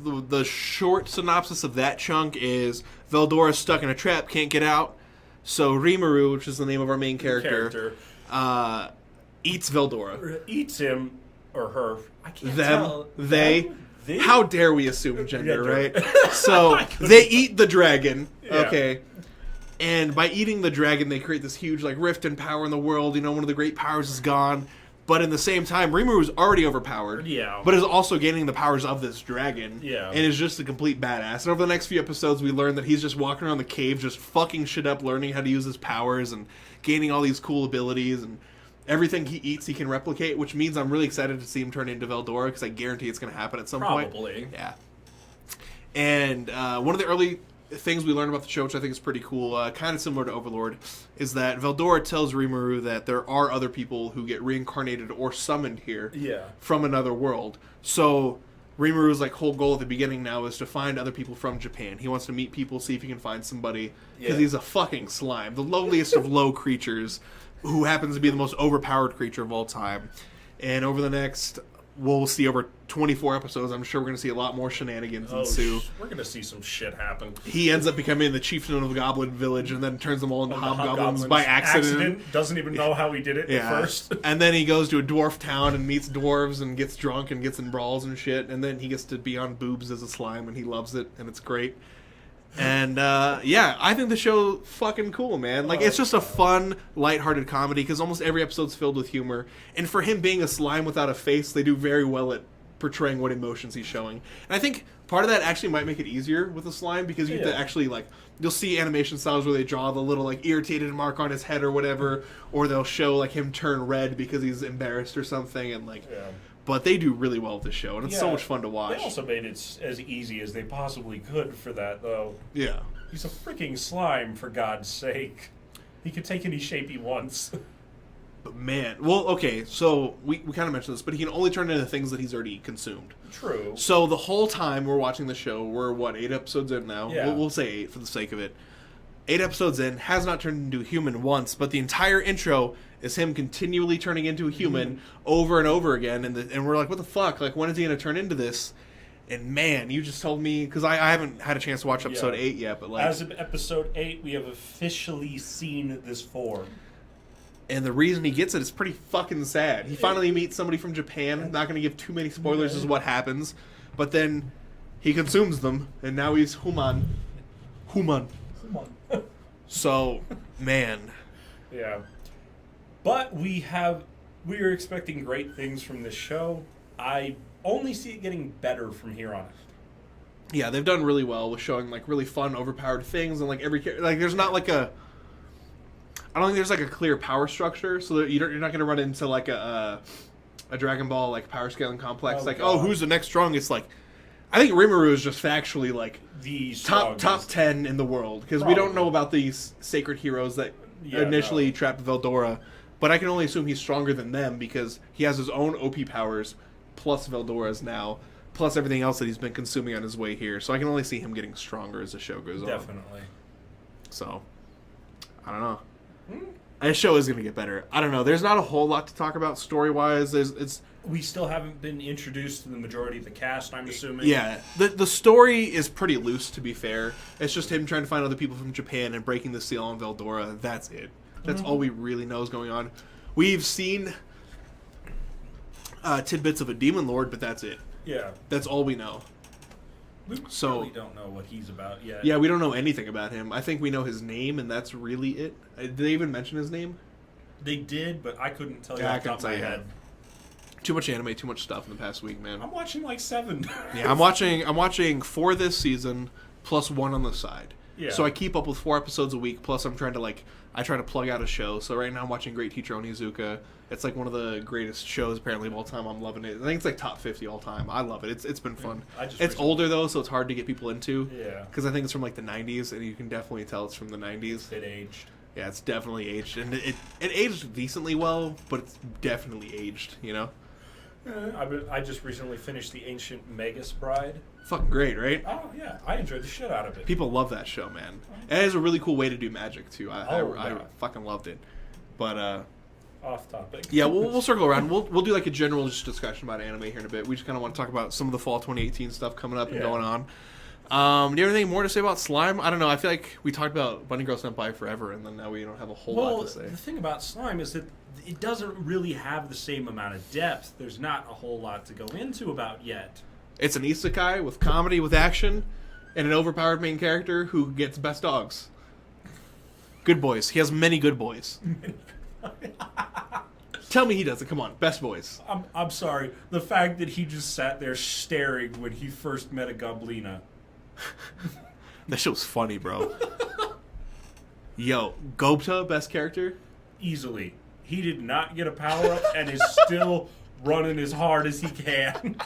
the short synopsis of that chunk is Veldora's stuck in a trap, can't get out. So Rimuru, which is the name of our main character. Eats Veldora. Eats him or her. I can't Them, tell. they. They? How dare we assume gender, Gender. right? So they eat the dragon, Yeah. okay. And by eating the dragon, they create this huge, like, rift in power in the world. You know, one of the great powers is gone. But in the same time, Rimuru is already overpowered. Yeah. But is also gaining the powers of this dragon. Yeah. And is just a complete badass. And over the next few episodes, we learn that he's just walking around the cave, just fucking shit up, learning how to use his powers and gaining all these cool abilities. And everything he eats, he can replicate, which means I'm really excited to see him turn into Veldora, because I guarantee it's going to happen at some point. Probably. Yeah. And one of the early things we learned about the show, which I think is pretty cool, kind of similar to Overlord, is that Veldora tells Rimuru that there are other people who get reincarnated or summoned here from another world. So Rimuru's, like, whole goal at the beginning now is to find other people from Japan. He wants to meet people, see if he can find somebody, because he's a fucking slime, the lowliest of low creatures, who happens to be the most overpowered creature of all time. And over the next, we'll see over 24 episodes, I'm sure we're going to see a lot more shenanigans ensue. We're going to see some shit happen. He ends up becoming the chieftain of the Goblin Village and then turns them all into hobgoblins by accident. Doesn't even know how he did it at first. And then he goes to a dwarf town and meets dwarves and gets drunk and gets in brawls and shit. And then he gets to be on boobs as a slime and he loves it and it's great. And, I think the show fucking cool, man. Like, it's just a fun, lighthearted comedy because almost every episode's filled with humor. And for him being a slime without a face, they do very well at portraying what emotions he's showing. And I think part of that actually might make it easier with a slime because you have to actually, like, you'll see animation styles where they draw the little, like, irritated mark on his head or whatever, or they'll show, like, him turn red because he's embarrassed or something, and, like... Yeah. But they do really well with the show, and it's so much fun to watch. They also made it as easy as they possibly could for that, though. Yeah. He's a freaking slime, for God's sake. He could take any shape he wants. But man, well, okay, so we kind of mentioned this, but he can only turn into things that he's already consumed. True. So the whole time we're watching the show, we're, 8 episodes in now? Yeah. We'll say 8 for the sake of it. 8 episodes in, has not turned into a human once, but the entire intro is him continually turning into a human over and over again, and we're like, what the fuck? Like, when is he going to turn into this? And man, you just told me, because I haven't had a chance to watch episode 8 yet, but like... As of episode 8, we have officially seen this form. And the reason he gets it is pretty fucking sad. He finally meets somebody from Japan. I'm not going to give too many spoilers as what happens, but then he consumes them, and now he's human. So, man. Yeah. But we are expecting great things from this show. I only see it getting better from here on out. Yeah, they've done really well with showing, like, really fun, overpowered things, and, like, there's not, like, I don't think there's, like, a clear power structure, so that you're not going to run into, like, a Dragon Ball, like, power scaling complex. Who's the next strongest? Like, I think Rimuru is just factually, like, the top 10 in the world, because we don't know about these sacred heroes that initially trapped Veldora. But I can only assume he's stronger than them because he has his own OP powers, plus Veldora's now, plus everything else that he's been consuming on his way here. So I can only see him getting stronger as the show goes on. Definitely. So, I don't know. This show is going to get better. I don't know. There's not a whole lot to talk about story-wise. We still haven't been introduced to the majority of the cast, I'm assuming. Yeah. The story is pretty loose, to be fair. It's just him trying to find other people from Japan and breaking the seal on Veldora. That's it. That's all we really know is going on. We've seen tidbits of a demon lord, but that's it. Yeah. That's all we know. We really don't know what he's about yet. Yeah, we don't know anything about him. I think we know his name, and that's really it. Did they even mention his name? They did, but I couldn't tell you off the top of my head. Too much anime, too much stuff in the past week, man. I'm watching like 7. Yeah, I'm watching 4 this season, plus 1 on the side. Yeah. So I keep up with 4 episodes a week, plus I'm trying to I try to plug out a show. So right now I'm watching Great Teacher Onizuka. It's like one of the greatest shows apparently of all time. I'm loving it. I think it's like top 50 all time. I love it. It's been fun. It's older though, so it's hard to get people into. Yeah. Because I think it's from like the 90s, and you can definitely tell it's from the 90s. It aged. Yeah, it's definitely aged, and it aged decently well, but it's definitely aged. You know. I just recently finished The Ancient Magus Bride. Fucking great, right? Oh, yeah. I enjoyed the shit out of it. People love that show, man. And it has a really cool way to do magic, too. I fucking loved it. But, off topic. Yeah, we'll circle around. We'll do like a general just discussion about anime here in a bit. We just kind of want to talk about some of the fall 2018 stuff coming up and going on. Do you have anything more to say about slime? I don't know. I feel like we talked about Bunny Girl Senpai forever, and then now we don't have a whole lot to say. Well, the thing about slime is that it doesn't really have the same amount of depth. There's not a whole lot to go into about yet. It's an isekai with comedy, with action, and an overpowered main character who gets best dogs. Good boys. He has many good boys. Tell me he doesn't. Come on. Best boys. I'm sorry. The fact that he just sat there staring when he first met a Goblina. That shit was funny, bro. Yo, Gobta, best character? Easily. He did not get a power-up and is still running as hard as he can.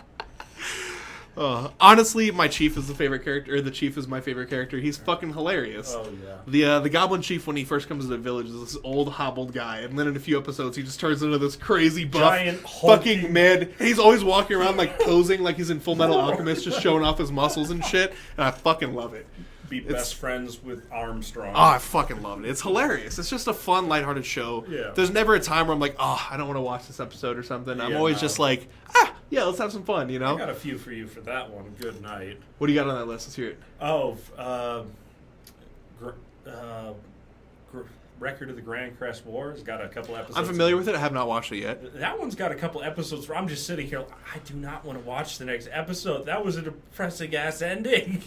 Honestly, my chief is the favorite character, or the chief is my favorite character. He's fucking hilarious. Oh, yeah. The goblin chief, when he first comes to the village, is this old hobbled guy, and then in a few episodes, he just turns into this crazy buff, giant fucking man. And he's always walking around, like, posing like he's in Full Metal Alchemist, just showing off his muscles and shit, and I fucking love it. Be best friends with Armstrong. Oh, I fucking love it. It's hilarious. It's just a fun, lighthearted show. Yeah. There's never a time where I'm like, oh, I don't want to watch this episode or something. I'm always just like, yeah, let's have some fun, you know? I got a few for you for that one. Good night. What do you got on that list? Let's hear it. Oh, Record of the Grand Crest War has got a couple episodes. I'm familiar with it. I have not watched it yet. That one's got a couple episodes where I'm just sitting here, I do not want to watch the next episode. That was a depressing-ass ending.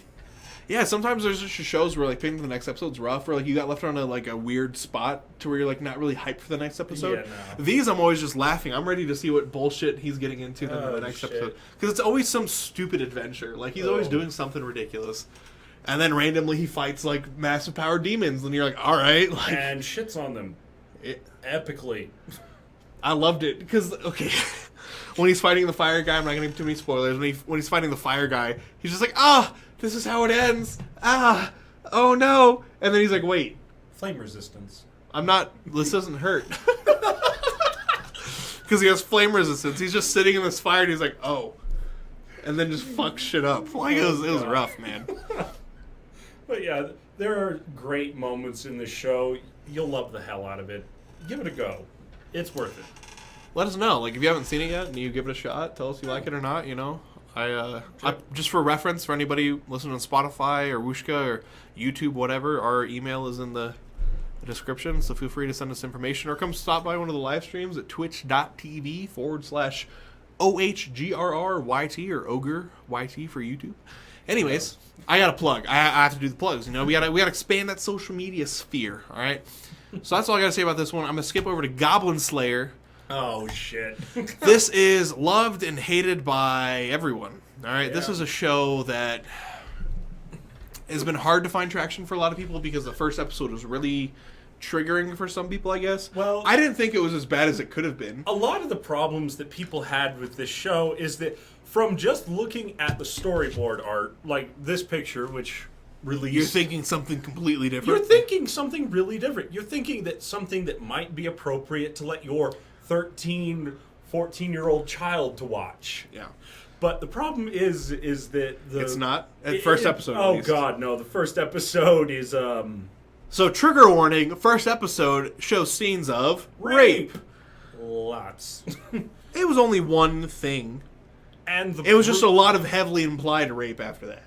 Yeah, sometimes there's just shows where like picking the next episode's rough, or like you got left on a weird spot to where you're like not really hyped for the next episode. Yeah, no. These I'm always just laughing. I'm ready to see what bullshit he's getting into in the next episode, because it's always some stupid adventure. Like he's always doing something ridiculous, and then randomly he fights like massive power demons, and you're like, all right, like, and shits on them epically. I loved it because when he's fighting the fire guy, I'm not gonna give too many spoilers. When he's fighting the fire guy, he's just like, this is how it ends. Oh no. And then he's like, wait. Flame resistance. This doesn't hurt. Because he has flame resistance. He's just sitting in this fire and he's like, oh. And then just fucks shit up. Like, it was rough, man. But yeah, there are great moments in the show. You'll love the hell out of it. Give it a go. It's worth it. Let us know. Like, if you haven't seen it yet and you give it a shot, tell us if you like it or not, you know. I just for reference for anybody listening on Spotify or Wooshka or YouTube, whatever, our email is in the description, so feel free to send us information or come stop by one of the live streams at twitch.tv/OHGRRYT or Ohgrr YT for YouTube. Anyways, I got a plug. I have to do the plugs. You know, we gotta expand that social media sphere. All right. So that's all I gotta say about this one. I'm gonna skip over to Goblin Slayer. Oh, shit. This is loved and hated by everyone. All right, This is a show that has been hard to find traction for a lot of people because the first episode was really triggering for some people, I guess. Well, I didn't think it was as bad as it could have been. A lot of the problems that people had with this show is that from just looking at the storyboard art, like this picture, which released... You're thinking something completely different. You're thinking something really different. You're thinking that something that might be appropriate to let your 13, 14-year-old child to watch. Yeah. But the problem is that it's not at first episode. Oh God, no! The first episode is So, trigger warning, first episode shows scenes of rape. Lots. It was only one thing. And it was just a lot of heavily implied rape after that.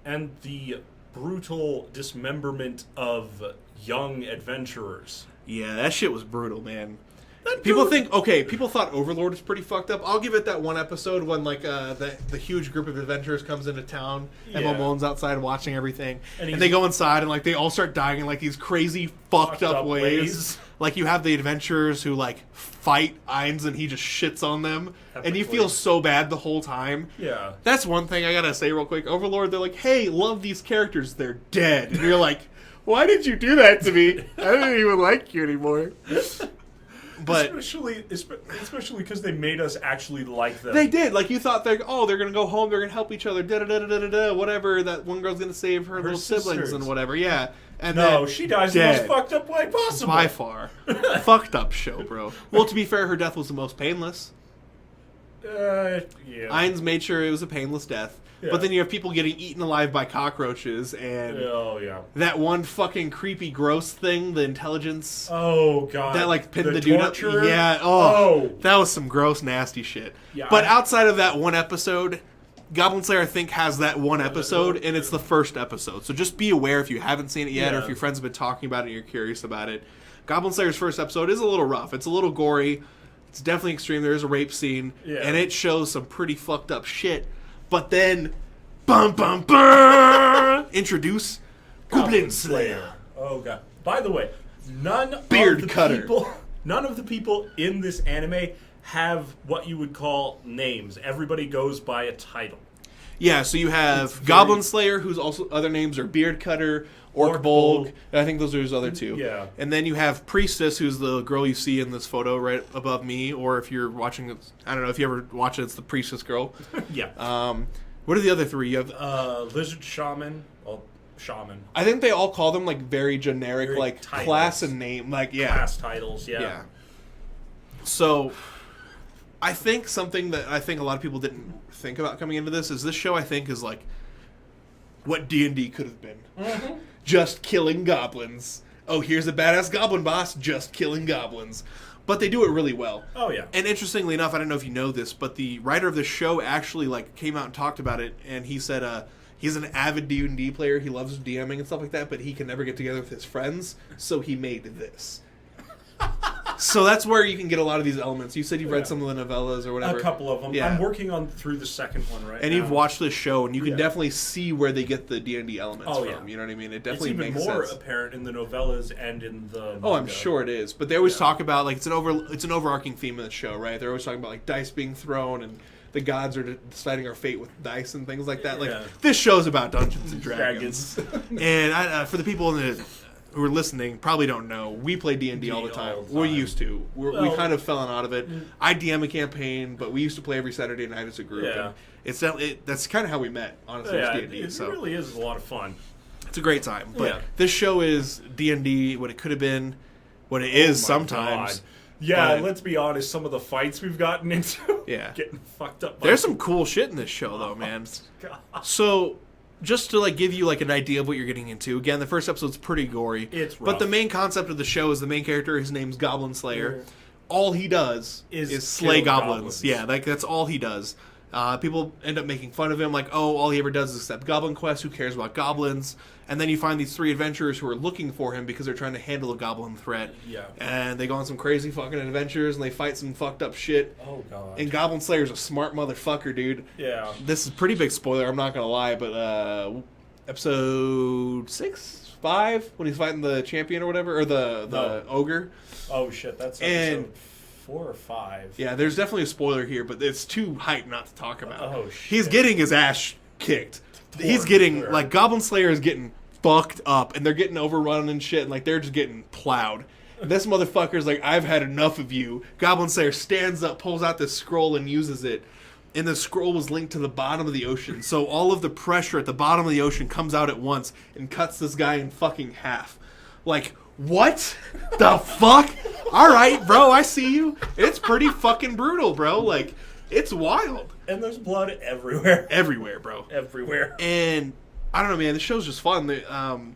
And the brutal dismemberment of young adventurers. Yeah, that shit was brutal, man. People thought Overlord was pretty fucked up. I'll give it that one episode when, like, the huge group of adventurers comes into town and Momone's outside watching everything. And they go inside and, like, they all start dying in, like, these crazy fucked up ways. Like, you have the adventurers who, like, fight Ainz and he just shits on them. And you feel so bad the whole time. Yeah. That's one thing I gotta say real quick. Overlord, they're like, hey, love these characters. They're dead. And you're like, why did you do that to me? I didn't even like you anymore. But especially because they made us actually like them. They did. Like, you thought they're gonna go home, they're gonna help each other, whatever. That one girl's gonna save her little siblings and whatever. Yeah. And no, she dies in the most fucked up way possible. By far. Fucked up show, bro. Well, to be fair, her death was the most painless. Yeah. Ainz made sure it was a painless death. Yeah. But then you have people getting eaten alive by cockroaches and that one fucking creepy gross thing, the intelligence. Oh god. That like pinned the dude up. Yeah. That was some gross nasty shit. Yeah, but outside of that one episode, Goblin Slayer I think has that one episode and it's the first episode. So just be aware if you haven't seen it yet or if your friends have been talking about it and you're curious about it. Goblin Slayer's first episode is a little rough. It's a little gory. It's definitely extreme. There is a rape scene and it shows some pretty fucked up shit. But then, introduce Goblin Slayer. Oh god! By the way, none of the people in this anime have what you would call names. Everybody goes by a title. Yeah, so you have Goblin Slayer, whose also other names are Beard Cutter, Ohgrr, and I think those are his other two. Yeah. And then you have Priestess, who's the girl you see in this photo right above me, or if you're watching it, I don't know, if you ever watch it, it's the Priestess girl. Yeah. What are the other three? You have Lizard Shaman. Well, Shaman. I think they all call them like very generic, like titles. Class and name, like class titles. Yeah. So, I think something that I think a lot of people didn't think about coming into this is this show. I think is like what D&D could have been. Mm-hmm. Just killing goblins. Oh, here's a badass goblin boss, just killing goblins. But they do it really well. Oh, yeah. And interestingly enough, I don't know if you know this, but the writer of the show actually like came out and talked about it, and he said he's an avid D&D player. He loves DMing and stuff like that, but he can never get together with his friends, so he made this. So that's where you can get a lot of these elements. You said you've read some of the novellas or whatever. A couple of them. Yeah. I'm working through the second one right now. And you've watched this show, and you can definitely see where they get the D&D elements from. Yeah. You know what I mean? It definitely makes sense. It's even more apparent in the novellas and in the manga. Oh, I'm sure it is. But they always talk about, like, it's an overarching theme of the show, right? They're always talking about, like, dice being thrown, and the gods are deciding our fate with dice and things like that. Like, this show's about Dungeons and Dragons. And for the people who are listening probably don't know, we play D&D all the time. We used to. We kind of fell out of it. I DM a campaign, but we used to play every Saturday night as a group. Yeah. And that's kind of how we met, honestly, D&D. It really is a lot of fun. It's a great time. But this show is D&D, what it could have been, what it is sometimes. God. Yeah, let's be honest, some of the fights we've gotten into getting fucked up. There's some cool shit in this show, though, man. God. So, just to like give you like an idea of what you're getting into. Again, the first episode's pretty gory. It's rough. But the main concept of the show is the main character, his name's Goblin Slayer. Yeah. All he does is slay goblins. Yeah, like that's all he does. People end up making fun of him, like, oh, all he ever does is accept goblin quests, who cares about goblins? And then you find these three adventurers who are looking for him because they're trying to handle a goblin threat. Yeah. And they go on some crazy fucking adventures, and they fight some fucked up shit. Oh, God. And Goblin Slayer's a smart motherfucker, dude. Yeah. This is a pretty big spoiler, I'm not going to lie, but episode 5, when he's fighting the champion or whatever, or the Ohgrr. Oh, shit, that's episode 4 or 5. Yeah, there's definitely a spoiler here, but it's too hype not to talk about. Oh, shit. He's getting his ass kicked. He's getting, like, Goblin Slayer is getting fucked up, and they're getting overrun and shit, and, like, they're just getting plowed. This motherfucker's like, I've had enough of you. Goblin Slayer stands up, pulls out this scroll, and uses it. And the scroll was linked to the bottom of the ocean. So all of the pressure at the bottom of the ocean comes out at once and cuts this guy in fucking half. Like, what the fuck? All right, bro, I see you. It's pretty fucking brutal, bro. Like, it's wild. And there's blood everywhere. Everywhere, bro. Everywhere. And I don't know, man. The show's just fun.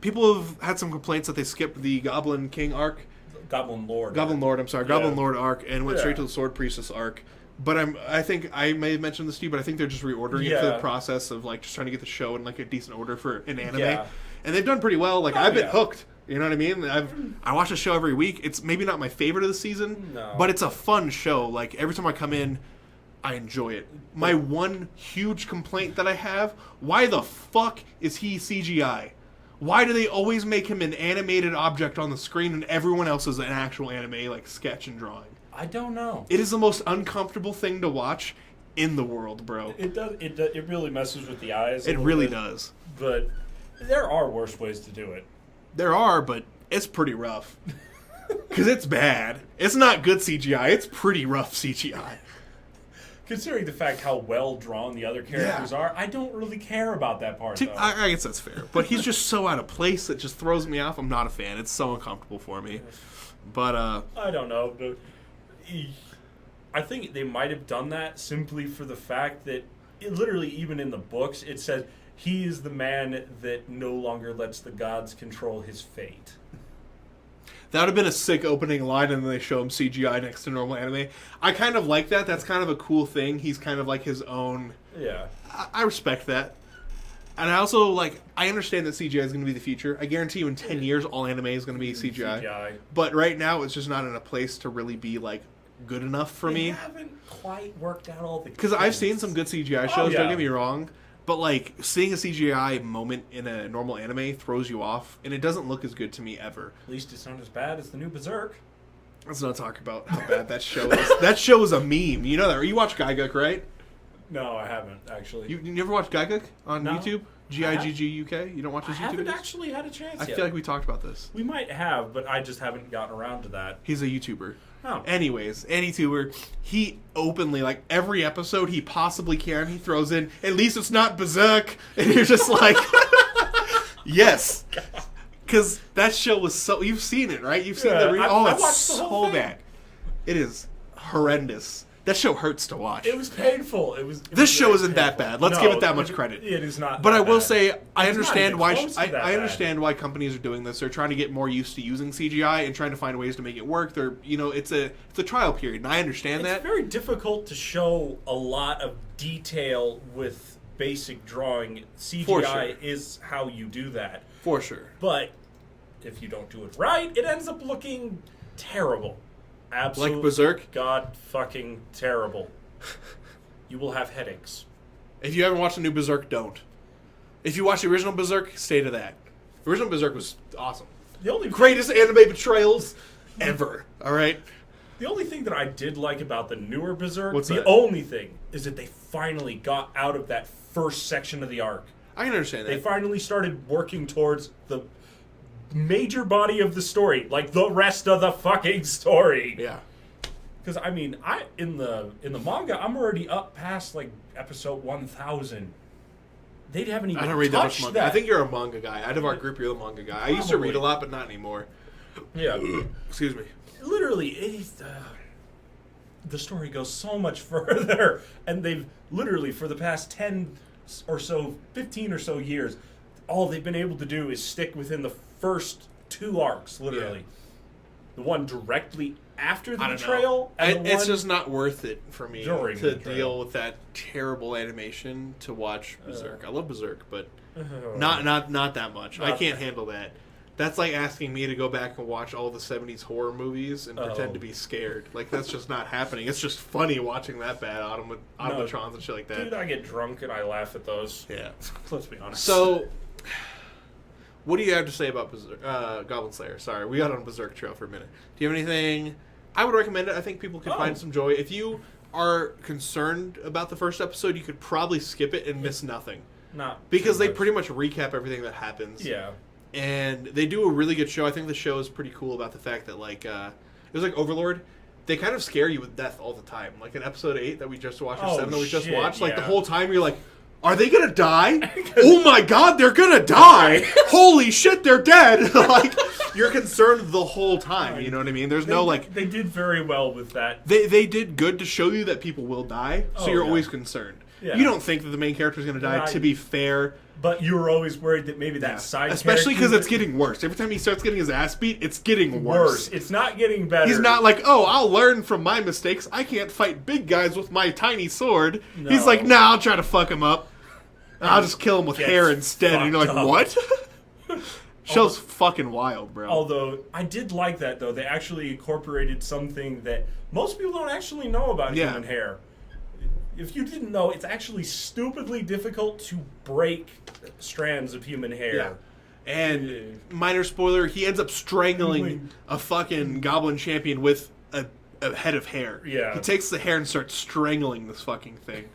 People have had some complaints that they skipped the Goblin King arc. Goblin Lord. Goblin Lord arc, and went straight to the Sword Priestess arc. But I think I may have mentioned this to you, but I think they're just reordering it for the process of like just trying to get the show in like a decent order for an anime. Yeah. And they've done pretty well. Like I've been hooked. You know what I mean? I watch the show every week. It's maybe not my favorite of the season, but it's a fun show. Like every time I come in, I enjoy it. My one huge complaint that I have: why the fuck is he CGI? Why do they always make him an animated object on the screen and everyone else is an actual anime like sketch and drawing? I don't know. It is the most uncomfortable thing to watch in the world, bro. It does. It really messes with the eyes. It really does. But there are worse ways to do it. There are, but it's pretty rough. Because it's bad. It's not good CGI. It's pretty rough CGI. Considering the fact how well drawn the other characters are, I don't really care about that part. I guess that's fair. But he's just so out of place, it just throws me off. I'm not a fan. It's so uncomfortable for me. But I don't know. I think they might have done that simply for the fact that literally even in the books it says he is the man that no longer lets the gods control his fate. That would have been a sick opening line, and then they show him CGI next to normal anime. I kind of like that. That's kind of a cool thing. He's kind of like his own... Yeah. I respect that. And I also, I understand that CGI is going to be the future. I guarantee you in 10 years, all anime is going to be CGI. But right now, it's just not in a place to really be, good enough for me. They haven't quite worked out all the... Because I've seen some good CGI shows, don't get me wrong. But, seeing a CGI moment in a normal anime throws you off, and it doesn't look as good to me ever. At least it's not as bad as the new Berserk. Let's not talk about how bad that show is. That show is a meme. You know that. You watch Gygook, right? No, I haven't, actually. You never watch Gygook on YouTube? Gigguk? You don't watch his YouTube? I haven't actually had a chance yet. I feel like we talked about this. We might have, but I just haven't gotten around to that. He's a YouTuber. Oh. Anyways, any tuber, he openly, every episode he possibly can, he throws in, at least it's not Berserk, and you're just like, yes. Because that show was so, you've seen it, right? You've seen it's so bad. It is horrendous. That show hurts to watch. It was painful. This show isn't that bad. Let's give it that much credit. It is not. But I will say, I understand why. I understand why companies are doing this. They're trying to get more used to using CGI and trying to find ways to make it work. It's a trial period, and I understand that. It's very difficult to show a lot of detail with basic drawing. CGI is how you do that. For sure. But if you don't do it right, it ends up looking terrible. Absolutely. Like Berserk? God fucking terrible. You will have headaches. If you haven't watched the new Berserk, don't. If you watch the original Berserk, stay to that. The original Berserk was awesome. The only greatest anime betrayals ever. All right? The only thing that I did like about the newer Berserk, the only thing, is that they finally got out of that first section of the arc. I can understand that. They finally started working towards the major body of the story, like the rest of the fucking story. Yeah. Because in the manga, I'm already up past episode 1000. They haven't even. I don't read that much manga. I think you're a manga guy. Out of our group, you're the manga guy. I used to read a lot, but not anymore. Yeah. Excuse me. Literally, the story goes so much further, and they've literally for the past 10 or so, 15 or so years, all they've been able to do is stick within the first 2 arcs, literally. Yeah. The one directly after the betrayal, and it's just not worth it for me to deal with that terrible animation to watch Berserk. I love Berserk, but not that much. I can't handle that. That's like asking me to go back and watch all the 70s horror movies and pretend to be scared. That's just not happening. It's just funny watching that bad automatrons and shit like that. Dude, I get drunk and I laugh at those. Yeah. Let's be honest. So, what do you have to say about Goblin Slayer? Sorry, we got on Berserk trail for a minute. Do you have anything? I would recommend it. I think people can find some joy. If you are concerned about the first episode, you could probably skip it and miss nothing. Because they pretty much recap everything that happens. Yeah. And they do a really good show. I think the show is pretty cool about the fact that, it was like Overlord. They kind of scare you with death all the time. Like in episode 8 that we just watched, or 7 that we just watched, the whole time you're like, are they going to die? Oh my god, they're going to die! Holy shit, they're dead! You're concerned the whole time, you know what I mean? There's They did very well with that. They did good to show you that people will die, so you're always concerned. Yeah. You don't think that the main character is going to die. To be fair, But you were always worried that maybe that side especially because character it's getting worse. Every time he starts getting his ass beat, it's getting worse. It's not getting better. He's not like, oh, I'll learn from my mistakes. I can't fight big guys with my tiny sword. No. He's like, nah, I'll try to fuck him up. I'll just kill him with hair instead. And you're like, up. what? Show's fucking wild, bro. Although, I did like that, though. They actually incorporated something that most people don't actually know about human hair. If you didn't know, it's actually stupidly difficult to break strands of human hair. Yeah. And minor spoiler, he ends up strangling a fucking goblin champion with a head of hair. Yeah. He takes the hair and starts strangling this fucking thing.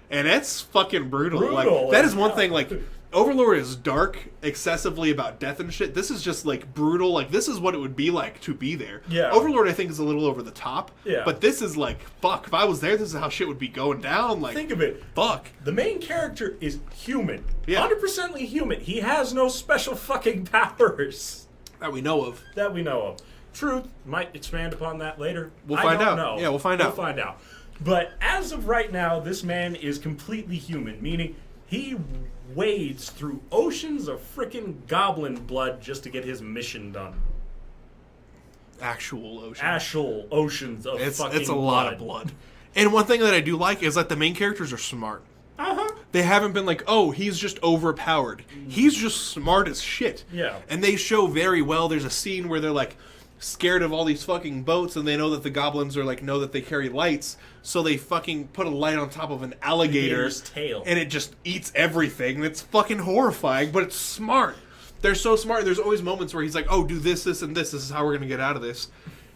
And that's fucking brutal. Like, Brutal. that is one thing, like, Overlord is dark, excessively about death and shit. This is just, like, brutal. Like, this is what it would be like to be there. Yeah. Overlord, I think, is a little over the top. Yeah. But this is like, fuck, if I was there, this is how shit would be going down. Like, Think of it. fuck. The main character is human. Yeah. 100% human. He has no special fucking powers. That we know of. That we know of. Truth, might expand upon that later. We'll I find don't out. know. Yeah, we'll find out. We'll find out. But as of right now, this man is completely human, meaning he wades through oceans of frickin' goblin blood just to get his mission done. Actual ocean. Actual oceans of fucking blood. It's a lot of blood. And one thing that I do like is that the main characters are smart. Uh-huh. They haven't been like, oh, he's just overpowered. He's just smart as shit. Yeah. And they show very well. There's a scene where they're like scared of all these fucking boats, and they know that the goblins are like, know that they carry lights, so they fucking put a light on top of an alligator's tail. and it just eats everything. It's fucking horrifying, but it's smart. They're so smart. There's always moments where he's like, oh, do this, this, and this. This is how we're going to get out of this.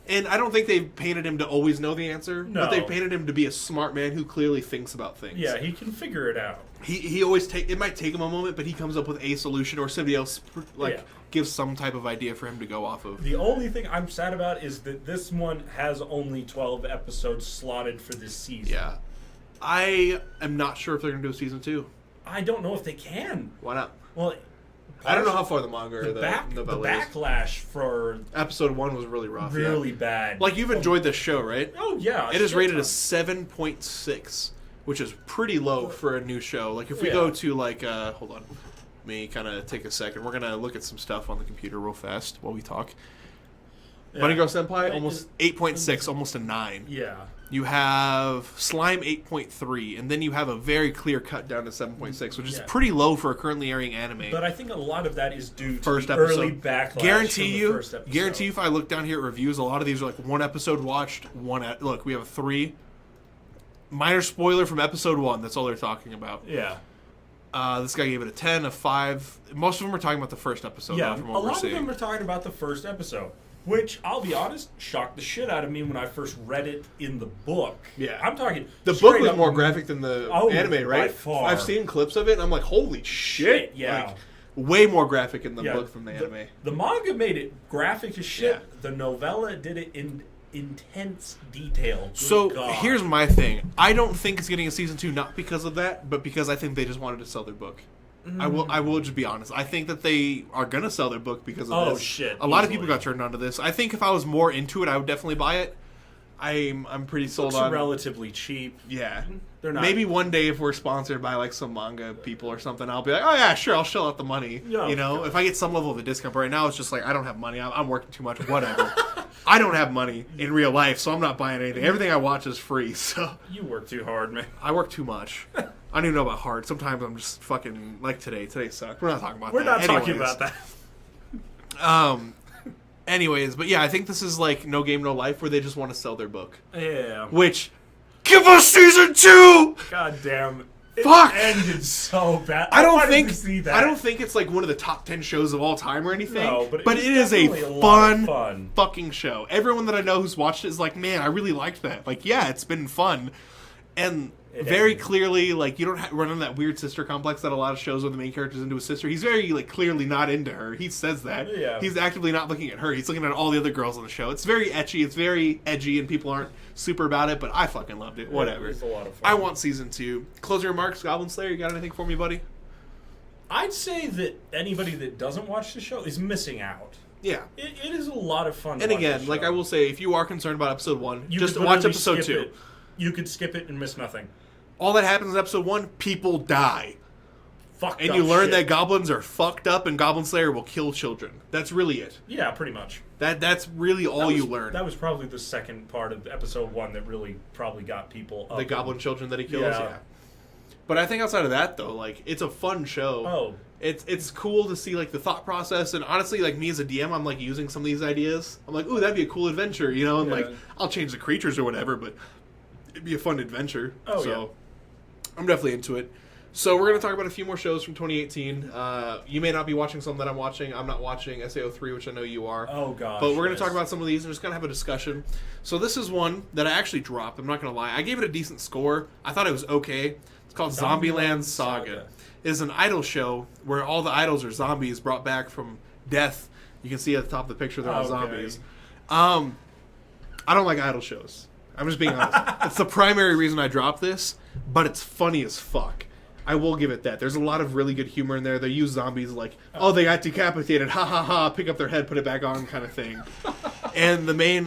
And I don't think they've painted him to always know the answer, No. but they've painted him to be a smart man who clearly thinks about things. Yeah, he can figure it out. He always it might take him a moment, but he comes up with a solution, or somebody else gives some type of idea for him to go off of. The only thing I'm sad about is that this one has only 12 episodes slotted for this season. Yeah. I am not sure if they're going to do a season 2. I don't know if they can. Why not? Well, I don't know how far the manga or the novella is. backlash for Episode 1 was really rough. really bad. Like, you've enjoyed this show, right? Oh, yeah. It is rated a 7.6, which is pretty low for a new show. Like, if we go to, like, hold on. Let me kind of take a second. We're going to look at some stuff on the computer real fast while we talk. Bunny Girl Senpai, almost 8.6, almost a 9. Yeah. You have Slime 8.3, and then you have a very clear cut down to 7.6, which is pretty low for a currently airing anime. But I think a lot of that is due to First the episode. early backlash Guarantee from the first episode. you, if I look down here at reviews, a lot of these are like one episode watched, look, we have a 3. Minor spoiler from episode 1, that's all they're talking about. Yeah. This guy gave it a 10, a 5. Most of them are talking about the first episode. Yeah, from a what we're lot of seeing. them are talking about the first episode. Which, I'll be honest, shocked the shit out of me when I first read it in the book. Yeah. I'm talking... The book was more graphic than the anime, right? by far. I've seen clips of it, and I'm like, holy shit. Yeah. Like, way more graphic in the book than the anime. The manga made it graphic as shit. Yeah. The novella did it in intense detail. Good So, God. here's my thing. I don't think it's getting a season 2, not because of that, but because I think they just wanted to sell their book. I will just be honest. I think that they are going to sell their book because of this. Oh, shit. A lot of people got turned on to this. I think if I was more into it, I would definitely buy it. I'm pretty sold Books are on... relatively cheap. Yeah. They're not... Maybe one day if we're sponsored by like some manga people or something, I'll be like, oh yeah, sure, I'll shell out the money. Yeah, you know, if I get some level of a discount. But right now, it's just like, I don't have money. I'm working too much. Whatever. I don't have money in real life, so I'm not buying anything. Everything I watch is free, so... You work too hard, man. I work too much. I don't even know about hard. Sometimes I'm just fucking... Like today. Today sucked. We're not talking about We're that. not talking about that. Anyways, but yeah, I think this is like No Game, No Life, where they just want to sell their book. Yeah. Which... Give us season 2! God damn. It Fuck! ended so bad. I don't think it's like one of the top 10 shows of all time or anything. No, but it is a fun fucking show. Everyone that I know who's watched it is like, man, I really liked that. Like, yeah, it's been fun. And very clearly, like, you don't run into that weird sister complex that a lot of shows where the main character's into his sister. He's very, like, clearly not into her. He says that. Yeah. He's actively not looking at her. He's looking at all the other girls on the show. It's very ecchi. It's very edgy, and people aren't super about it, but I fucking loved it. Whatever. It was a lot of fun. I want season 2. Closing remarks, Goblin Slayer, you got anything for me, buddy? I'd say that anybody that doesn't watch the show is missing out. Yeah. It is a lot of fun. And to watch again, the like show. I will say, if you are concerned about episode 1, You just could watch literally episode skip 2. it. You could skip it and miss nothing. All that happens in episode 1, people die. fucked And up you learn shit. that goblins are fucked up and Goblin Slayer will kill children. That's really it. Yeah, pretty much. That's really all you learn. That was probably the second part of episode 1 that really probably got people up. The goblin children that he kills, Yeah. But I think outside of that, though, like, it's a fun show. Oh. It's cool to see, like, the thought process. And honestly, like, me as a DM, I'm, like, using some of these ideas. I'm like, ooh, that'd be a cool adventure, you know? And, like, I'll change the creatures or whatever, but it'd be a fun adventure. Oh, so, I'm definitely into it. So we're going to talk about a few more shows from 2018. You may not be watching some that I'm watching. I'm not watching SAO3, which I know you are. Oh, gosh. But we're going to talk about some of these and just kind of have a discussion. So this is one that I actually dropped. I'm not going to lie. I gave it a decent score. I thought it was okay. It's called Zombieland Saga. It is an idol show where all the idols are zombies brought back from death. You can see at the top of the picture they're all zombies. I don't like idol shows. I'm just being honest. It's the primary reason I dropped this, but it's funny as fuck. I will give it that. There's a lot of really good humor in there. They use zombies like, oh, they got decapitated, ha ha ha, pick up their head, put it back on kind of thing. And the main,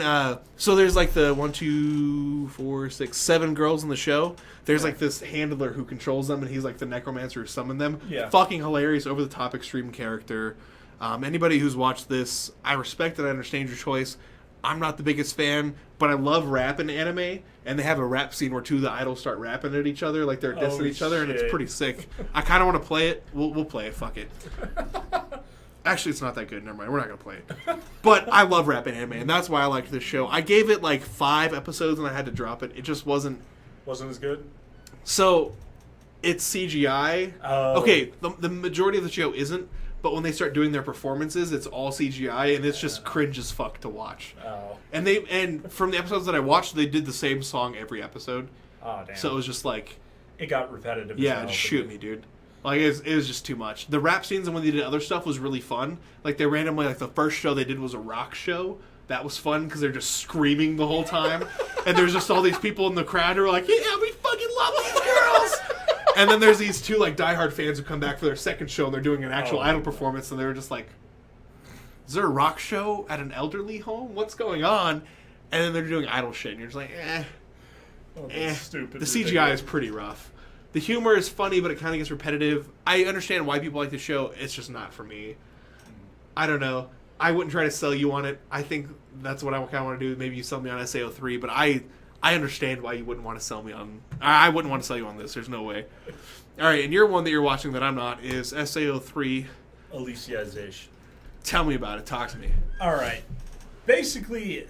so there's like the 1, 2, 4, 6, 7 girls in the show. There's like this handler who controls them, and he's like the necromancer who summoned them. Yeah. Fucking hilarious, over the top, extreme character. Anybody who's watched this, I respect and I understand your choice. I'm not the biggest fan, but I love rap in anime, and they have a rap scene where 2 of the idols start rapping at each other, like they're dissing each other, and it's pretty sick. I kind of want to play it. We'll play it. Fuck it. Actually, it's not that good. Never mind. We're not going to play it. But I love rap in anime, and that's why I liked this show. I gave it like 5 episodes, and I had to drop it. It just wasn't... Wasn't as good? So, it's CGI. Okay, the majority of the show isn't, but when they start doing their performances, it's all CGI, and it's just cringe as fuck to watch. Oh. And from the episodes that I watched, they did the same song every episode. Oh, damn. So it was just like... It got repetitive. Yeah, just shoot me, dude. Like, it was just too much. The rap scenes and when they did other stuff was really fun. Like, they randomly, like, the first show they did was a rock show. That was fun because they're just screaming the whole time. And there's just all these people in the crowd who are like, yeah, we fucking love these girls! And then there's these 2, like, diehard fans who come back for their second show, and they're doing an actual idol performance, and they were just like, is there a rock show at an elderly home? What's going on? And then they're doing idol shit, and you're just like, Stupid. The CGI is pretty rough. The humor is funny, but it kind of gets repetitive. I understand why people like the show. It's just not for me. I don't know. I wouldn't try to sell you on it. I think that's what I kind of want to do. Maybe you sell me on SAO3, but I understand why you wouldn't want to sell me on... I wouldn't want to sell you on this. There's no way. All right, and your one that you're watching that I'm not is SAO3. Aliciazation. Tell me about it. Talk to me. All right. Basically,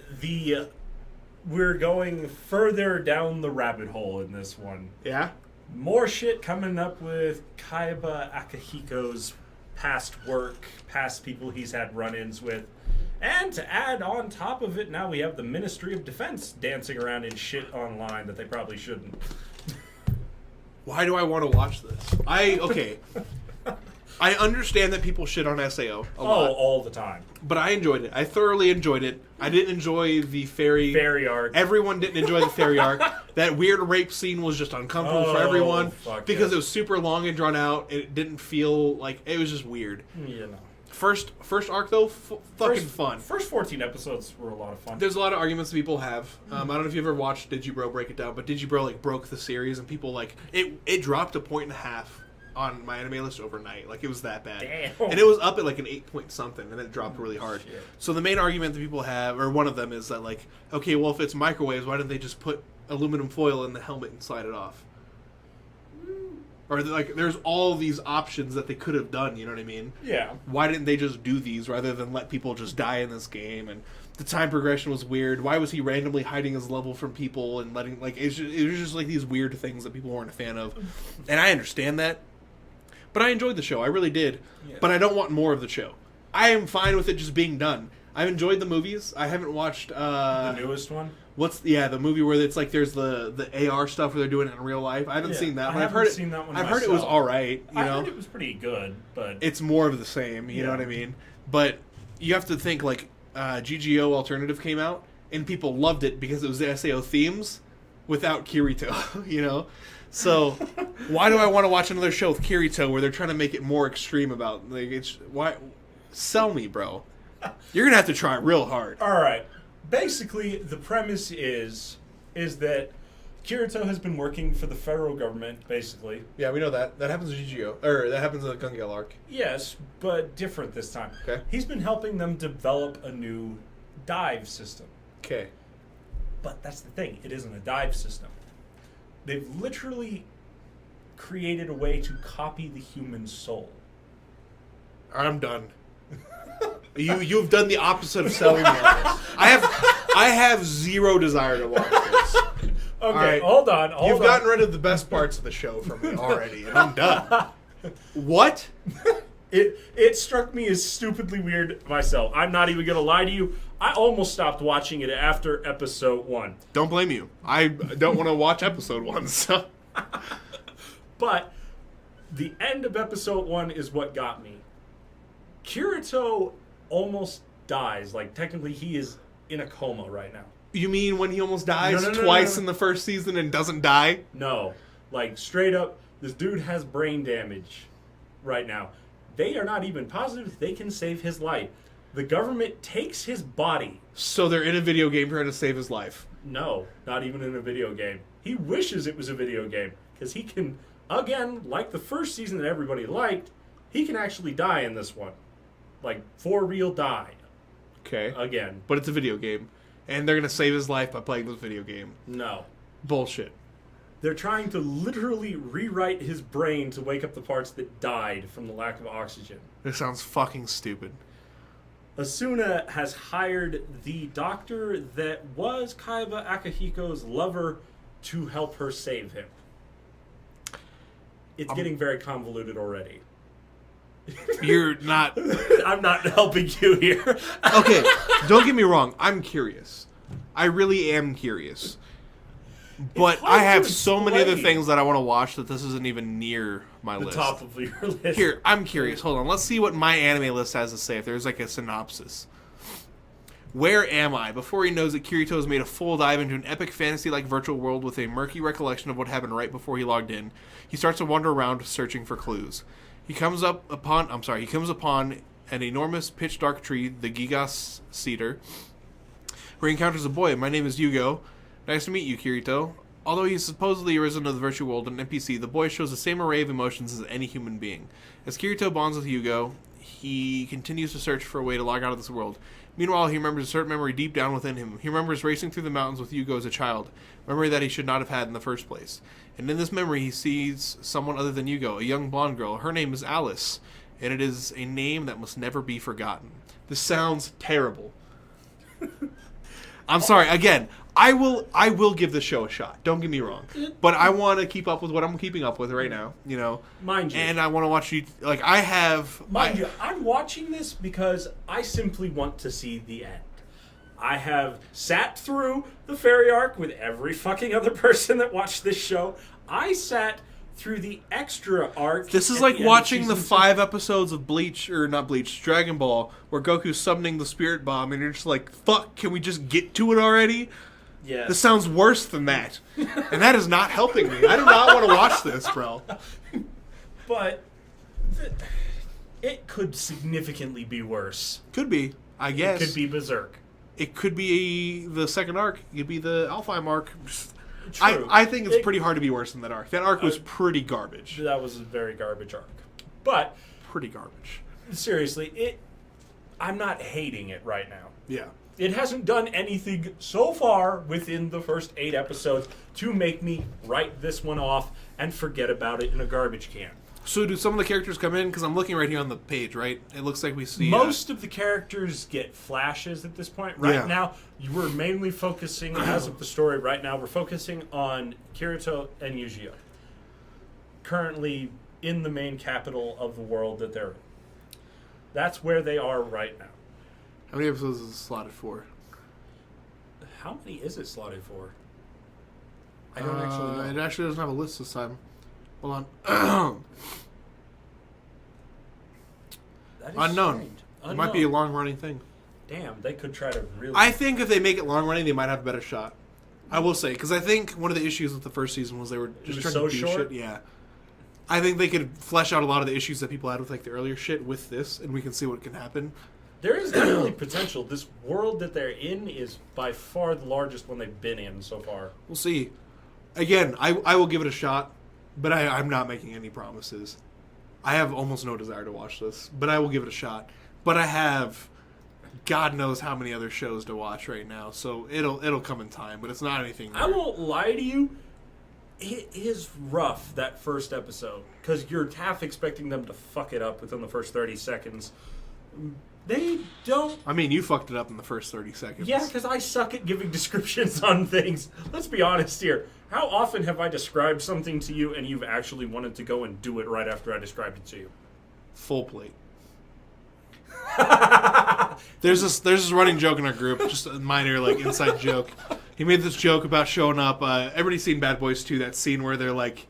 we're going further down the rabbit hole in this one. Yeah? More shit coming up with Kaiba Akihiko's past work, past people he's had run-ins with. And to add on top of it, now we have the Ministry of Defense dancing around in shit online that they probably shouldn't. Why do I want to watch this? Okay. I understand that people shit on SAO a lot. All the time. But I enjoyed it. I thoroughly enjoyed it. I didn't enjoy the fairy arc. Everyone didn't enjoy the fairy arc. That weird rape scene was just uncomfortable for everyone because it was super long and drawn out. It didn't feel like... It was just weird. You know. First arc, though, fucking fun. First 14 episodes were a lot of fun. There's a lot of arguments people have. I don't know if you ever watched Digibro break it down, but Digibro like broke the series, and people like... It dropped 1.5 points on my anime list overnight. Like, it was that bad. Damn. And it was up at like an 8 point something, and then it dropped really hard. Shit. So the main argument that people have, or one of them, is that like, okay, well, if it's microwaves, why didn't they just put aluminum foil in the helmet and slide it off? Or like, there's all these options that they could have done, you know what I mean? Yeah. Why didn't they just do these rather than let people just die in this game? And the time progression was weird. Why was he randomly hiding his level from people and letting, like, it was just like these weird things that people weren't a fan of. And I understand that. But I enjoyed the show. I really did. Yeah. But I don't want more of the show. I am fine with it just being done. I've enjoyed the movies. I haven't watched... the newest one? The movie where it's like there's the AR stuff where they're doing it in real life. I haven't seen that one. I've heard it was all right. I heard it was pretty good, but... It's more of the same, you know what I mean? But you have to think, like, GGO Alternative came out, and people loved it because it was the SAO themes without Kirito, you know? So, why do I want to watch another show with Kirito where they're trying to make it more extreme about... Like, why... Sell me, bro. You're going to have to try real hard. All right. Basically, the premise is that Kirito has been working for the federal government, basically. Yeah, we know that. That happens in GGO. Or that happens in the Gungale arc. Yes, but different this time. Okay. He's been helping them develop a new dive system. Okay. But that's the thing. It isn't a dive system. They've literally created a way to copy the human soul. I'm done. You've done the opposite of selling me on this. I have zero desire to watch this. Okay, right. hold on. You've gotten rid of the best parts of the show from me already, and I'm done. What? It struck me as stupidly weird myself. I'm not even going to lie to you. I almost stopped watching it after episode 1. Don't blame you. I don't want to watch episode 1, so... But the end of episode 1 is what got me. Kirito almost dies. Like, technically, he is in a coma right now. You mean when he almost dies No, twice in the first season and doesn't die? No. Like, straight up, this dude has brain damage right now. They are not even positive they can save his life. The government takes his body. So they're in a video game trying to save his life. No, not even in a video game. He wishes it was a video game. Because he can, again, like the first season that everybody liked, he can actually die in this one. Like, for real die. Okay. Again. But it's a video game. And they're going to save his life by playing this video game. No. Bullshit. They're trying to literally rewrite his brain to wake up the parts that died from the lack of oxygen. This sounds fucking stupid. Asuna has hired the doctor that was Kaiba Akihiko's lover to help her save him. It's getting very convoluted already. You're not... I'm not helping you here. Okay, don't get me wrong. I'm curious. I really am curious. But I have so many other things that I want to watch that this isn't even near my list. The top of your list. Here, I'm curious. Hold on. Let's see what my anime list has to say, if there's like a synopsis. Where am I? Before he knows it, Kirito has made a full dive into an epic fantasy-like virtual world with a murky recollection of what happened right before he logged in. He starts to wander around searching for clues. He comes upon an enormous pitch-dark tree, the Gigas Cedar, where he encounters a boy. My name is Yugo. Nice to meet you, Kirito. Although he's supposedly arisen to the virtual world, an NPC, the boy shows the same array of emotions as any human being. As Kirito bonds with Yugo, he continues to search for a way to log out of this world. Meanwhile, he remembers a certain memory deep down within him. He remembers racing through the mountains with Yugo as a child, a memory that he should not have had in the first place. And in this memory, he sees someone other than Yugo, a young blonde girl. Her name is Alice, and it is a name that must never be forgotten. This sounds terrible. I'm sorry. Again, I will give this show a shot. Don't get me wrong, but I want to keep up with what I'm keeping up with right now. You know, mind you, and I want to watch you. Like I have, mind you, I'm watching this because I simply want to see the end. I have sat through the fairy arc with every fucking other person that watched this show. I sat through the extra arc. This is like watching the 5 episodes of Bleach, or not Bleach, Dragon Ball, where Goku's summoning the Spirit Bomb, and you're just like, fuck, can we just get to it already? Yeah. This sounds worse than that. And that is not helping me. I do not want to watch this, bro. But it could significantly be worse. Could be, I guess. It could be Berserk. It could be the second arc. It could be the Alfheim arc. True. I think it's pretty hard to be worse than that arc. That arc was pretty garbage. That was a very garbage arc. But pretty garbage. Seriously, I'm not hating it right now. Yeah. It hasn't done anything so far within the first 8 episodes to make me write this one off and forget about it in a garbage can. So do some of the characters come in? Because I'm looking right here on the page, right? It looks like we see... Most of the characters get flashes at this point. Right now, we're mainly focusing, as of the story right now, we're focusing on Kirito and Yujiro. Currently in the main capital of the world that they're in. That's where they are right now. How many episodes is it slotted for? How many is it slotted for? I don't actually know. It actually doesn't have a list this time. Hold on. Unknown. It might be a long-running thing. Damn, they could try to really... I think if they make it long-running, they might have a better shot. I will say, because I think one of the issues with the first season was they were just trying to do shit. Yeah. I think they could flesh out a lot of the issues that people had with like the earlier shit with this, and we can see what can happen. There is definitely potential. This world that they're in is by far the largest one they've been in so far. We'll see. Again, I will give it a shot, but I'm not making any promises. I have almost no desire to watch this, but I will give it a shot. But I have God knows how many other shows to watch right now, so it'll come in time, but it's not anything I won't lie to you. It is rough, that first episode, because you're half expecting them to fuck it up within the first 30 seconds. They don't. I mean, you fucked it up in the first 30 seconds. Yeah, because I suck at giving descriptions on things. Let's be honest here. How often have I described something to you and you've actually wanted to go and do it right after I described it to you? Full plate. There's this running joke in our group, just a minor like inside joke. He made this joke about showing up. Everybody's seen Bad Boys 2, that scene where they're like,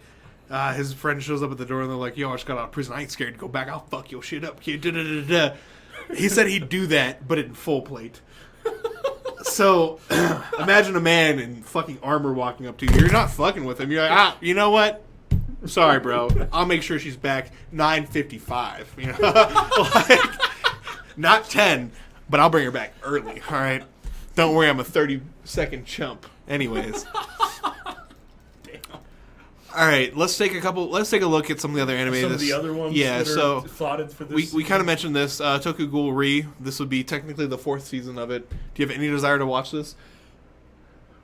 his friend shows up at the door and they're like, yo, I just got out of prison. I ain't scared to go back. I'll fuck your shit up, kid. Da-da-da-da-da. He said he'd do that, but in full plate. So, imagine a man in fucking armor walking up to you. You're not fucking with him. You're like, you know what? Sorry, bro. I'll make sure she's back 9:55. You know? Like, not 10, but I'll bring her back early, all right? Don't worry, I'm a 30-second chump. Anyways. All right, let's take a look at some of the other anime. Some of the other ones that are thoughted for this we kind of mentioned this. Tokughoul Re. This would be technically the 4th season of it. Do you have any desire to watch this?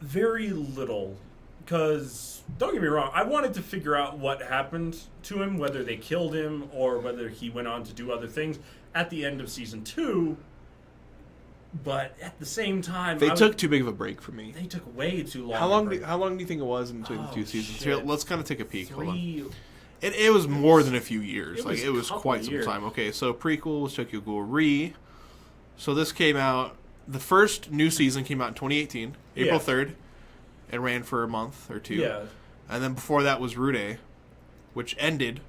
Very little. Because, don't get me wrong, I wanted to figure out what happened to him, whether they killed him or whether he went on to do other things at the end of Season 2. But at the same time, they took too big of a break for me. They took way too long. How long do you think it was in between the 2 seasons? Here, let's kind of take a peek. Hold on. 3. It was more than a few years. It was quite years. some time. Okay, so prequel was Tokughoul Re. So this came out. The first new season came out in 2018, April 3rd. It ran for a month or two. Yeah. And then before that was Rude, which ended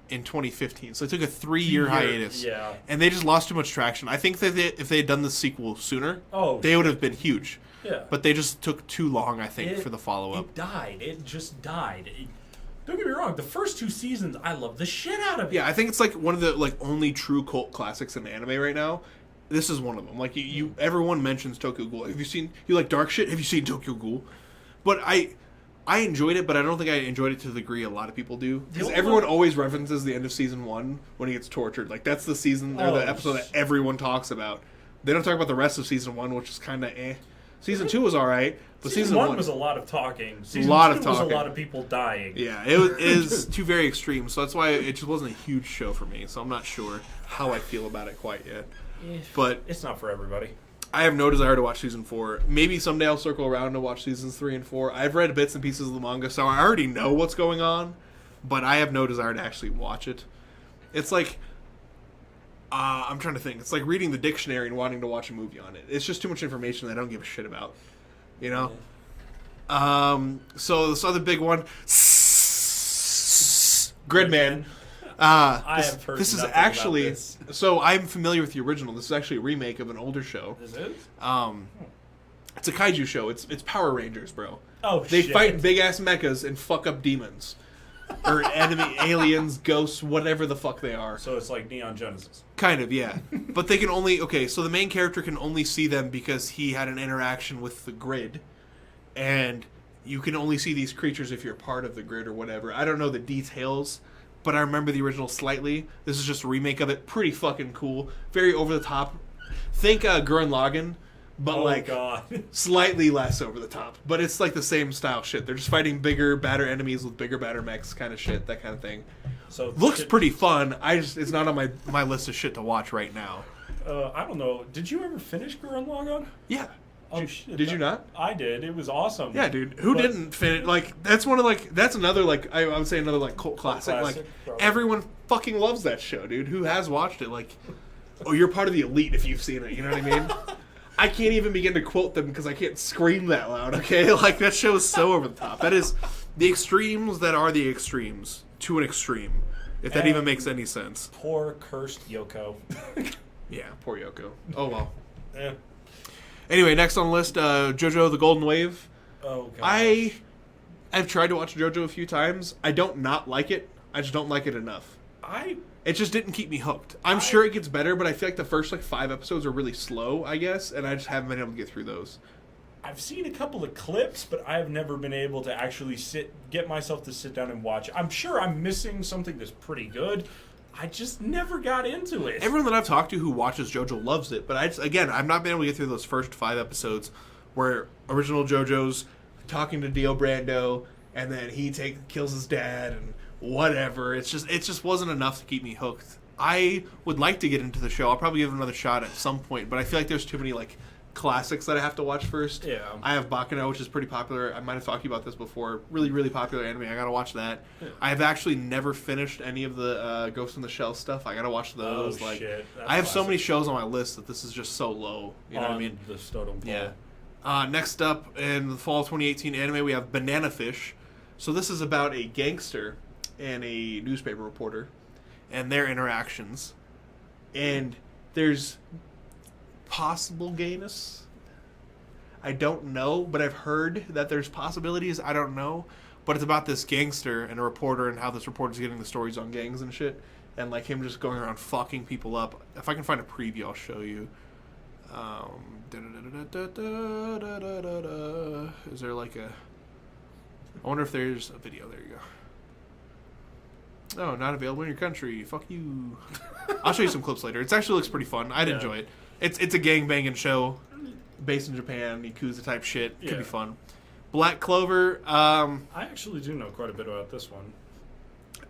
in 2015. So it took a 3-year hiatus. Yeah. And they just lost too much traction. I think that if they had done the sequel sooner, they would have been huge. Yeah. But they just took too long, I think, for the follow-up. It died. It just died. Don't get me wrong. The first 2 seasons, I love the shit out of it. Yeah, I think it's like one of the only true cult classics in anime right now. This is one of them. Like everyone mentions Tokughoul. Have you seen? You like dark shit? Have you seen Tokughoul? But I enjoyed it, but I don't think I enjoyed it to the degree a lot of people do. Because everyone always references the end of season 1 when he gets tortured. Like that's the season or the episode that everyone talks about. They don't talk about the rest of season 1, which is kind of eh. Season 2 was all right, but season 1 was a lot of talking. Season 2 was a lot of people dying. Yeah, it is two very extreme. So that's why it just wasn't a huge show for me. So I'm not sure how I feel about it quite yet. But it's not for everybody. I have no desire to watch season 4. Maybe someday I'll circle around to watch seasons 3 and 4. I've read bits and pieces of the manga, so I already know what's going on, but I have no desire to actually watch it. It's like, I'm trying to think. It's like reading the dictionary and wanting to watch a movie on it. It's just too much information that I don't give a shit about, you know? Yeah. So this other big one, Gridman. I have heard this is actually about this. So I'm familiar with the original. This is actually a remake of an older show. This is? It's a kaiju show. It's Power Rangers, bro. Oh, they fight in big ass mechas and fuck up demons or enemy aliens, ghosts, whatever the fuck they are. So it's like Neon Genesis. Kind of, yeah. But they can only so the main character can only see them because he had an interaction with the grid, and you can only see these creatures if you're part of the grid or whatever. I don't know the details. But I remember the original slightly. This is just a remake of it. Pretty fucking cool. Very over the top. Think Gurren Lagann, but God. Slightly less over the top. But it's like the same style shit. They're just fighting bigger, badder enemies with bigger, badder mechs kind of shit. That kind of thing. So looks pretty fun. It's not on my list of shit to watch right now. I don't know. Did you ever finish Gurren Lagann? Yeah. Oh shit! Did you not? I did. It was awesome. Yeah, dude. Who didn't finish? That's another I would say another cult classic. Probably. Everyone fucking loves that show, dude. Who has watched it? You're part of the elite if you've seen it. You know what I mean? I can't even begin to quote them because I can't scream that loud. Okay, that show is so over the top. That is the extremes that are the extremes to an extreme. If that even makes any sense. Poor cursed Yoko. Yeah, poor Yoko. Oh well. Yeah. Anyway, next on the list, Jojo the Golden Wave. Oh, God. I've tried to watch Jojo a few times. I don't not like it. I just don't like it enough. It just didn't keep me hooked. I'm sure it gets better, but I feel like the first 5 episodes are really slow, I guess, and I just haven't been able to get through those. I've seen a couple of clips, but I have never been able to actually get myself to sit down and watch. I'm sure I'm missing something that's pretty good. I just never got into it. Everyone that I've talked to who watches JoJo loves it, but I've not been able to get through those first 5 episodes where original JoJo's talking to Dio Brando, and then he kills his dad and whatever. It just wasn't enough to keep me hooked. I would like to get into the show. I'll probably give it another shot at some point, but I feel like there's too many classics that I have to watch first. Yeah. I have Baccano, which is pretty popular. I might have talked to you about this before. Really, really popular anime. I gotta watch that. Yeah. I have actually never finished any of the Ghost in the Shell stuff. I gotta watch those. Oh, shit. I have so many shows on my list that this is just so low. You know what I mean? The totem pole. Yeah. Next up in the fall 2018 anime, we have Banana Fish. So this is about a gangster and a newspaper reporter and their interactions. And there's possible gayness. I don't know, but I've heard that there's possibilities. I don't know. But it's about this gangster and a reporter and how this reporter's getting the stories on gangs and shit. And him just going around fucking people up. If I can find a preview, I'll show you. Is there I wonder if there's a video. There you go. Oh, not available in your country. Fuck you. I'll show you some clips later. It actually looks pretty fun. I'd enjoy it. It's a gangbanging show based in Japan, Yakuza type shit. Could be fun. Black Clover. I actually do know quite a bit about this one.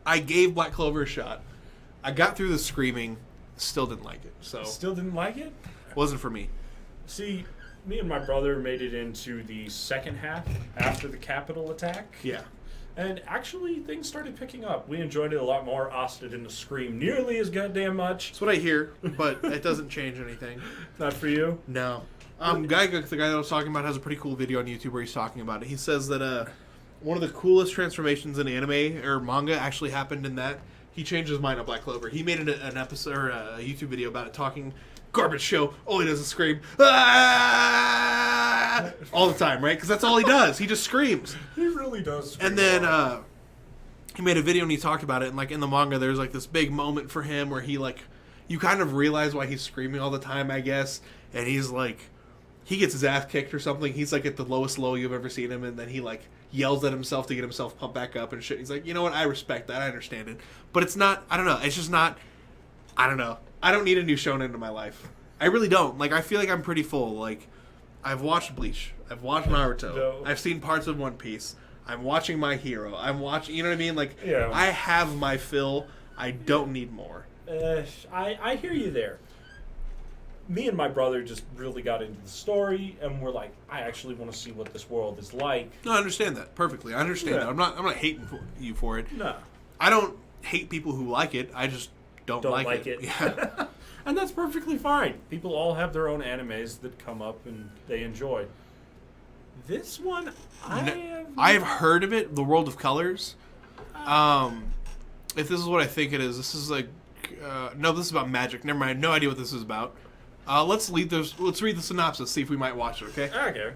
I gave Black Clover a shot. I got through the screaming. Still didn't like it. So still didn't like it? Wasn't for me. See, me and my brother made it into the second half after the Capitol attack. Yeah. And actually, things started picking up. We enjoyed it a lot more. Asta didn't scream nearly as goddamn much. That's what I hear, but it doesn't change anything. Not for you? No. Geiger, the guy that I was talking about, has a pretty cool video on YouTube where he's talking about it. He says that one of the coolest transformations in anime or manga actually happened in that he changed his mind on Black Clover. He made an episode or a YouTube video about it, talking garbage show. All he does is scream all the time, right? Because that's all he does. He just screams. He really does scream. And then he made a video and he talked about it. And in the manga, there's this big moment for him where he you kind of realize why he's screaming all the time, I guess. And he's he gets his ass kicked or something. He's at the lowest low you've ever seen him, and then he yells at himself to get himself pumped back up and shit. He's you know what? I respect that. I understand it. But it's not. I don't know. It's just not. I don't know. I don't need a new shonen into my life. I really don't. I feel like I'm pretty full. I've watched Bleach. I've watched Naruto. No. I've seen parts of One Piece. I'm watching My Hero. I'm watching. You know what I mean? Yeah. I have my fill. I don't need more. I hear you there. Me and my brother just really got into the story, and we're I actually want to see what this world is like. No, I understand that perfectly. I understand that. I'm not hating you for it. No. I don't hate people who like it. I just don't like it. Yeah. And that's perfectly fine. People all have their own animes that come up and they enjoy. This one, I've heard of it, The World of Colors. If this is what I think it is, this is no, this is about magic. Never mind. No idea what this is about. Let's read the synopsis, see if we might watch it, okay? Okay.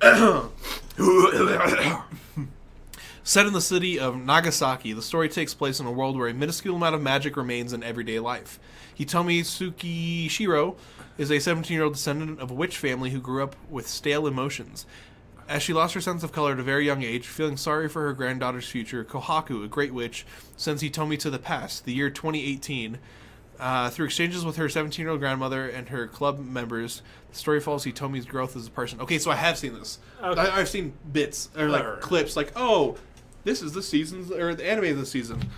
Set in the city of Nagasaki, the story takes place in a world where a minuscule amount of magic remains in everyday life. Hitomi Tsukishiro is a 17-year-old descendant of a witch family who grew up with stale emotions. As she lost her sense of color at a very young age, feeling sorry for her granddaughter's future, Kohaku, a great witch, sends Hitomi to the past, the year 2018. Through exchanges with her 17-year-old grandmother and her club members, the story follows Hitomi's growth as a person. Okay, so I have seen this. Okay. I've seen bits, or clips, this is the season's, or the anime of the season.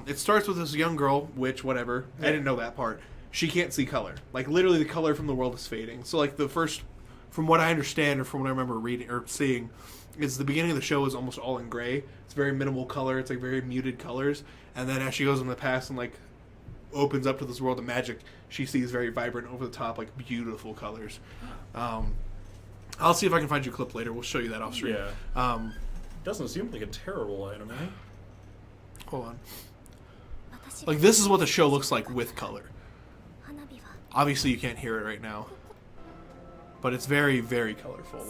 It starts with this young girl, witch, whatever. Yeah. I didn't know that part. She can't see color. Literally the color from the world is fading. So, the first, from what I understand, or from what I remember reading, or seeing, is the beginning of the show is almost all in gray. It's very minimal color. It's, very muted colors. And then as she goes in the past and, opens up to this world of magic, she sees very vibrant, over the top, beautiful colors. I'll see if I can find you a clip later. We'll show you that off stream. Yeah. Doesn't seem like a terrible anime. Hold on. This is what the show looks like with color. Obviously, you can't hear it right now, but it's very, very colorful.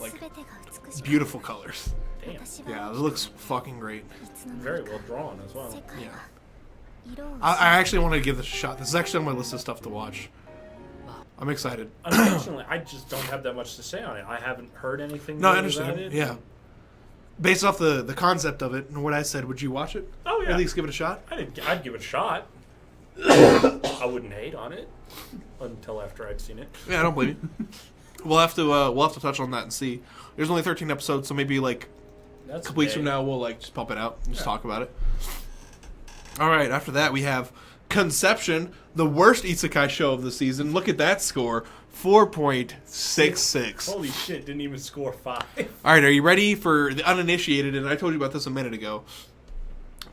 Beautiful colors. Damn. Yeah, it looks fucking great. Very well drawn as well. Yeah. I actually want to give this a shot. This is actually on my list of stuff to watch. I'm excited. Unfortunately, I just don't have that much to say on it. I haven't heard anything No, I about understand. it. Yeah. Based off the concept of it and what I said, would you watch it? Oh, yeah. At least give it a shot? I'd give it a shot. I wouldn't hate on it until after I'd seen it. Yeah, I don't blame you. We'll have to touch on that and see. There's only 13 episodes, so maybe like a couple weeks from now we'll like just pump it out and just talk about it. All right, after that we have Conception, the worst isekai show of the season. Look at that score, 4.66. Holy shit, didn't even score 5. All right, are you ready for the uninitiated? And I told you about this a minute ago.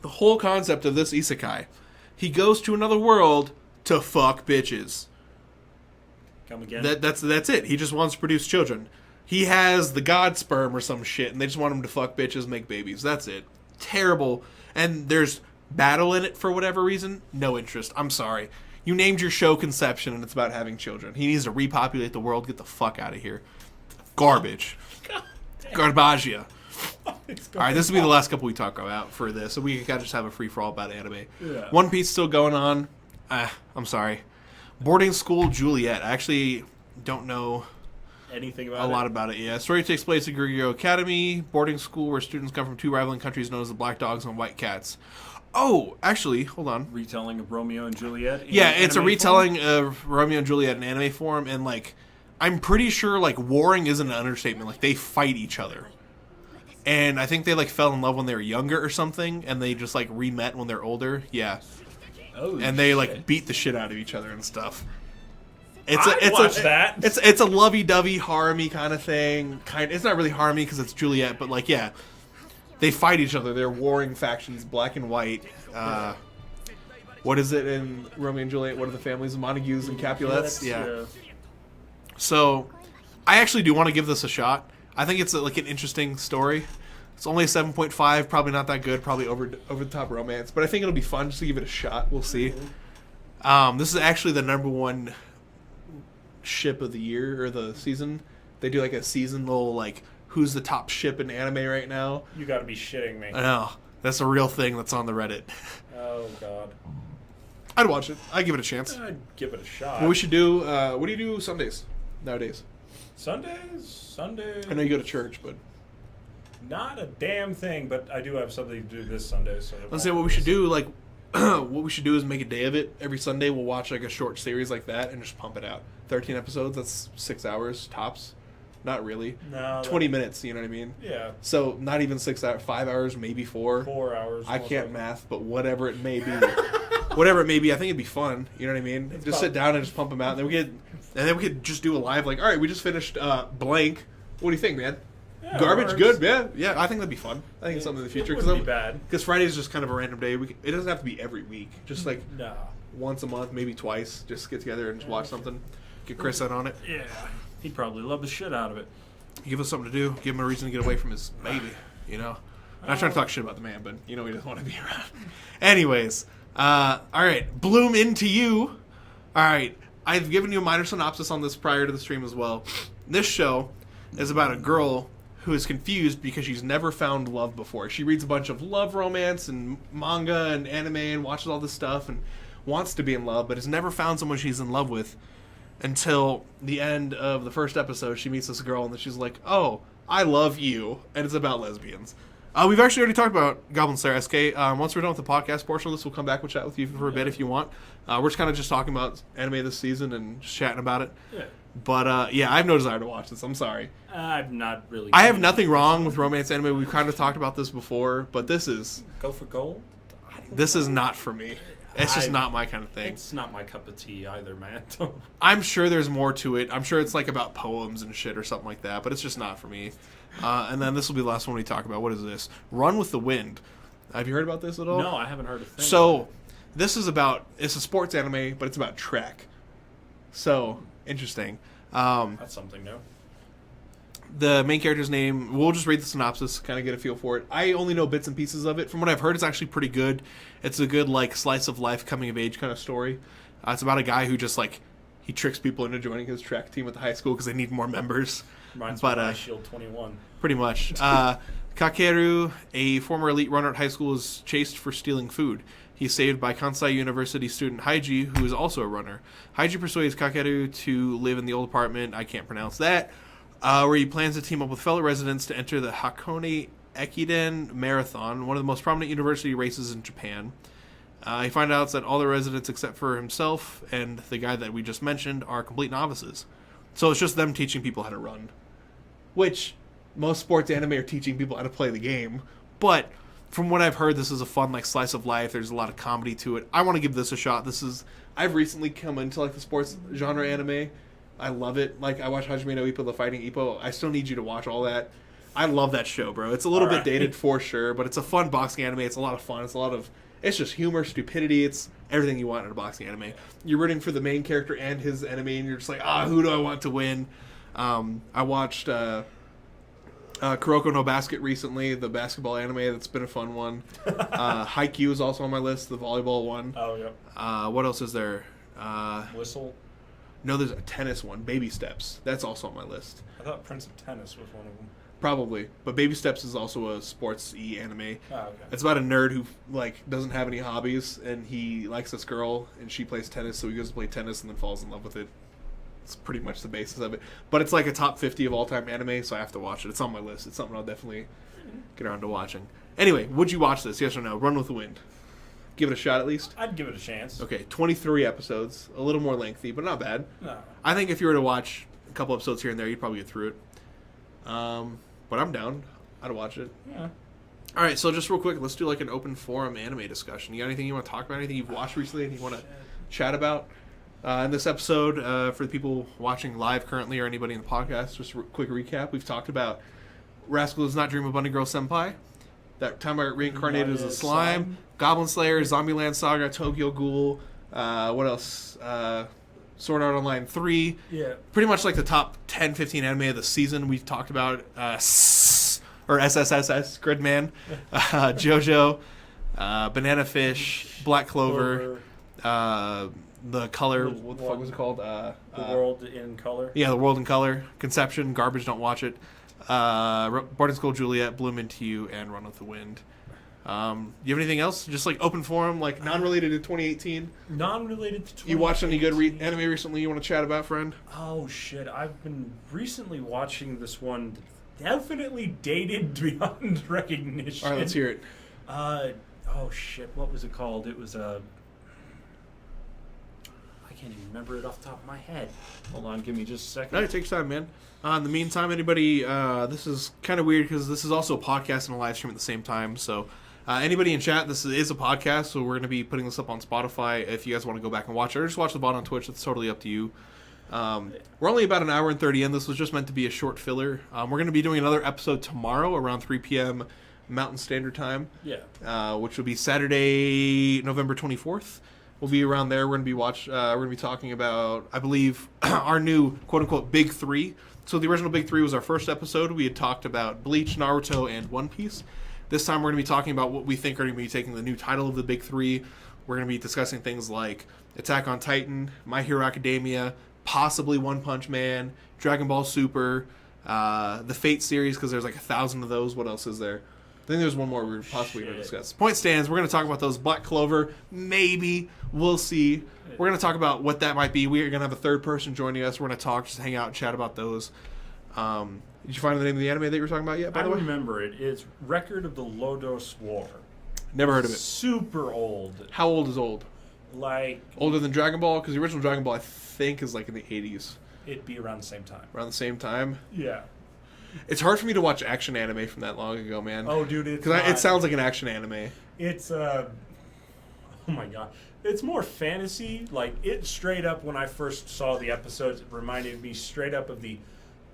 The whole concept of this isekai, he goes to another world to fuck bitches. Come again? That's it. He just wants to produce children. He has the god sperm or some shit, and they just want him to fuck bitches, make babies. That's it. Terrible. And there's battle in it for whatever reason. No interest. I'm sorry. You named your show Conception, and it's about having children. He needs to repopulate the world. Get the fuck out of here. Garbage. Garbagia. All right, this will be the last couple we talk about for this, so we can just have a free-for-all about anime. Yeah. One Piece still going on. I'm sorry. Boarding School Juliet. I actually don't know anything about a lot about it. Yeah, story takes place at Girl Academy, boarding school where students come from two rivaling countries known as the Black Dogs and White Cats. Oh, actually, hold on. Retelling of Romeo and Juliet? Yeah, it's a retelling of Romeo and Juliet in anime form, and like, I'm pretty sure like warring isn't an understatement. Like, they fight each other. And I think they like fell in love when they were younger or something, and they just like re-met when they're older. Yeah. Oh, and they shit. like beat the shit out of each other and stuff. That. It's a lovey-dovey harem-y kind of thing. It's not really harem-y because it's Juliet, but like yeah, they fight each other. They're warring factions, black and white. What is it in Romeo and Juliet? What are the families? Montagues and Capulets? Yeah. So, I actually do want to give this a shot. I think it's like an interesting story. It's only a 7.5, probably not that good, probably over the top romance, but I think it'll be fun just to give it a shot. We'll see. This is actually the #1 ship of the year or the season. They do like a seasonal like who's the top ship in anime right now. You got to be shitting me. I know. That's a real thing that's on the Reddit. Oh god. I'd watch it. I'd give it a chance. I'd give it a shot. What we should do, what do you do Sundays nowadays? Sundays? I know you go to church, but not a damn thing, but I do have something to do this Sunday. So let's say what we should do, like, what we should do is make a day of it. Every Sunday we'll watch like a short series like that and just pump it out. 13 episodes, that's 6 hours tops. Not really. No. 20 minutes, you know what I mean? Yeah. So not even 6 hours, 5 hours, maybe 4. 4 hours. I can't math, but whatever it may be. Whatever it may be, I think it'd be fun. You know what I mean? It's just sit down and just pump them out. And then we could just do a live, like, all right, we just finished blank. What do you think, man? Yeah, Garbage, good, yeah. I think that'd be fun. I think it's something in the future. It wouldn't be bad. Because Friday's just kind of a random day. It doesn't have to be every week. Just like no. once a month, maybe twice. Just get together and just watch something. Get Chris in on it. Yeah. He'd probably love the shit out of it. Give us something to do. Give him a reason to get away from his baby, you know? I'm not trying to talk shit about the man, but you know he doesn't want to be around. Anyways, all right. Bloom into you. All right. I've given you a minor synopsis on this prior to the stream as well. This show is about a girl who is confused because she's never found love before. She reads a bunch of love romance and manga and anime and watches all this stuff and wants to be in love, but has never found someone she's in love with until the end of the first episode. She meets this girl and then she's like, oh, I love you. And it's about lesbians. We've actually already talked about Goblin Slayer SK. Once we're done with the podcast portion of this, we'll come back and chat with you for a bit if you want. We're just kind of just talking about anime this season and just chatting about it. Yeah. But, yeah, I have no desire to watch this. I'm sorry. I'm not really... I have nothing wrong with romance anime. We've kind of talked about this before, but this is... Go for gold? This is not for me. It's just not my kind of thing. It's not my cup of tea either, man. I'm sure there's more to it. I'm sure it's like about poems and shit or something like that, but it's just not for me. And then this will be the last one we talk about. What is this? Run with the Wind. Have you heard about this at all? No, I haven't heard a thing. So, this is about... It's a sports anime, but it's about Trek. So, interesting. That's something new. The main character's name, we'll just read the synopsis, kind of get a feel for it. I only know bits and pieces of it. From what I've heard, it's actually pretty good. It's a good, like, slice of life, coming of age kind of story. It's about a guy who just, like, he tricks people into joining his track team at the high school because they need more members. Reminds me of Shield 21. Pretty much. Kakeru, a former elite runner at high school, is chased for stealing food. He's saved by Kansai University student Haiji, who is also a runner. Haiji persuades Kakeru to live in the old apartment, I can't pronounce that, where he plans to team up with fellow residents to enter the Hakone Ekiden Marathon, one of the most prominent university races in Japan. He finds out that all the residents except for himself and the guy that we just mentioned are complete novices. So it's just them teaching people how to run. Which, most sports anime are teaching people how to play the game. But, from what I've heard, this is a fun, like, slice of life. There's a lot of comedy to it. I want to give this a shot. I've recently come into, like, the sports genre anime. I love it. Like, I watch Hajime no Ippo, the Fighting Ippo. I still need you to watch all that. I love that show, bro. It's a little bit dated for sure, but it's a fun boxing anime. It's a lot of fun. It's just humor, stupidity. It's everything you want in a boxing anime. You're rooting for the main character and his enemy, and you're just like, who do I want to win? I watched Kuroko no Basket recently, the basketball anime. That's been a fun one. Haikyuu is also on my list, the volleyball one. Oh, yeah. What else is there? Whistle? No, there's a tennis one, Baby Steps. That's also on my list. I thought Prince of Tennis was one of them. Probably, but Baby Steps is also a sports-y anime. Oh, okay. It's about a nerd who doesn't have any hobbies, and he likes this girl, and she plays tennis, so he goes to play tennis and then falls in love with it. It's pretty much the basis of it. But it's like a top 50 of all-time anime, so I have to watch it. It's on my list. It's something I'll definitely get around to watching. Anyway, would you watch this? Yes or no? Run with the Wind. Give it a shot at least? I'd give it a chance. Okay, 23 episodes. A little more lengthy, but not bad. No. I think if you were to watch a couple episodes here and there, you'd probably get through it. But I'm down. I'd watch it. Yeah. All right, so just real quick, let's do like an open forum anime discussion. You got anything you want to talk about? Anything you've watched recently and you want to chat about? In this episode, for the people watching live currently or anybody in the podcast, just a quick recap. We've talked about Rascal Does Not Dream of Bunny Girl Senpai. That time I reincarnated as a slime. Goblin Slayer, Zombieland Saga, Tokyo Ghoul. What else? Sword Art Online 3. Yeah. Pretty much like the top 10, 15 anime of the season. We've talked about SSSS, Gridman, Jojo, Banana Fish, Black Clover, The Color, what the fuck was it called? The World in Color. Yeah, The World in Color, Conception, Garbage, Don't Watch It, Boarding School Juliet, Bloom Into You, and Run with the Wind. You have anything else? Just like open forum, like non-related to 2018? Non-related to 2018. You watched any good anime recently you want to chat about, friend? Oh, shit. I've been recently watching this one definitely dated beyond recognition. All right, let's hear it. Oh, shit. What was it called? It was I can't even remember it off the top of my head. Hold on. Give me just a second. No, it takes time, man. In the meantime, anybody, this is kind of weird because this is also a podcast and a live stream at the same time, so... anybody in chat, this is a podcast, so we're going to be putting this up on Spotify if you guys want to go back and watch it, or just watch the bot on Twitch. It's totally up to you. We're only about an hour and 30 in. This was just meant to be a short filler. We're going to be doing another episode tomorrow around 3 p.m. Mountain Standard Time, which will be Saturday, November 24th. We'll be around there. We're going to be talking about, I believe, our new quote-unquote Big Three. So the original Big Three was our first episode. We had talked about Bleach, Naruto, and One Piece. This time we're going to be talking about what we think are going to be taking the new title of the Big Three. We're going to be discussing things like Attack on Titan, My Hero Academia, possibly One Punch Man, Dragon Ball Super, the Fate series, because there's like 1,000 of those. What else is there? I think there's one more we're possibly going to discuss. Point stands, we're going to talk about those. Black Clover, maybe. We'll see. We're going to talk about what that might be. We are going to have a third person joining us. We're going to talk, just hang out and chat about those. Did you find the name of the anime that you were talking about yet, by the way? I remember it. It's Record of the Lodos War. Never heard of it. Super old. How old is old? Like... Older than Dragon Ball? Because the original Dragon Ball, I think, is like in the 80s. It'd be around the same time. Around the same time? Yeah. It's hard for me to watch action anime from that long ago, man. Oh, dude, it's because it sounds like an action anime. It's, oh my god. It's more fantasy. Like, it straight up, when I first saw the episodes, it reminded me straight up of the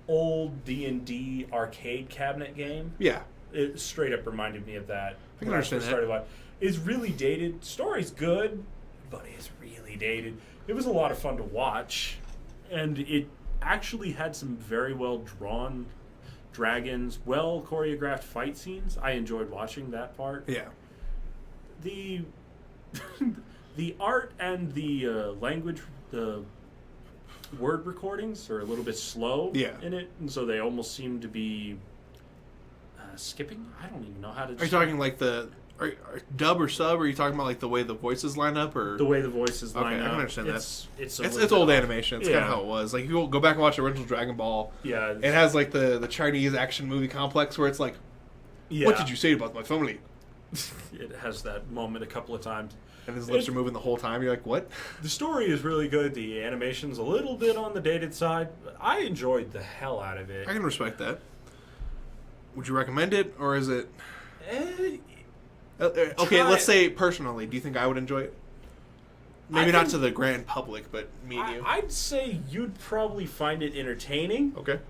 old D&D arcade cabinet game. Yeah. It straight up reminded me of that. I can understand that. It's really dated. Story's good, but it's really dated. It was a lot of fun to watch, and it actually had some very well drawn dragons, well choreographed fight scenes. I enjoyed watching that part. Yeah. The art and the language, the word recordings are a little bit slow in it, and so they almost seem to be skipping. I don't even know how to. Are you talking like the dub or sub? Or are you talking about like the way the voices line up, or the way the voices line up? I can understand that. It's old animation. It's kind of how it was. Like you go back and watch the original Dragon Ball. Yeah, it has like the Chinese action movie complex where it's like, what did you say about my family? It has that moment a couple of times. And his lips are moving the whole time. You're like, what? The story is really good. The animation's a little bit on the dated side, but I enjoyed the hell out of it. I can respect that. Would you recommend it, or is it... okay, let's say personally, do you think I would enjoy it? Maybe not to the grand public, but me and you. I'd say you'd probably find it entertaining. Okay.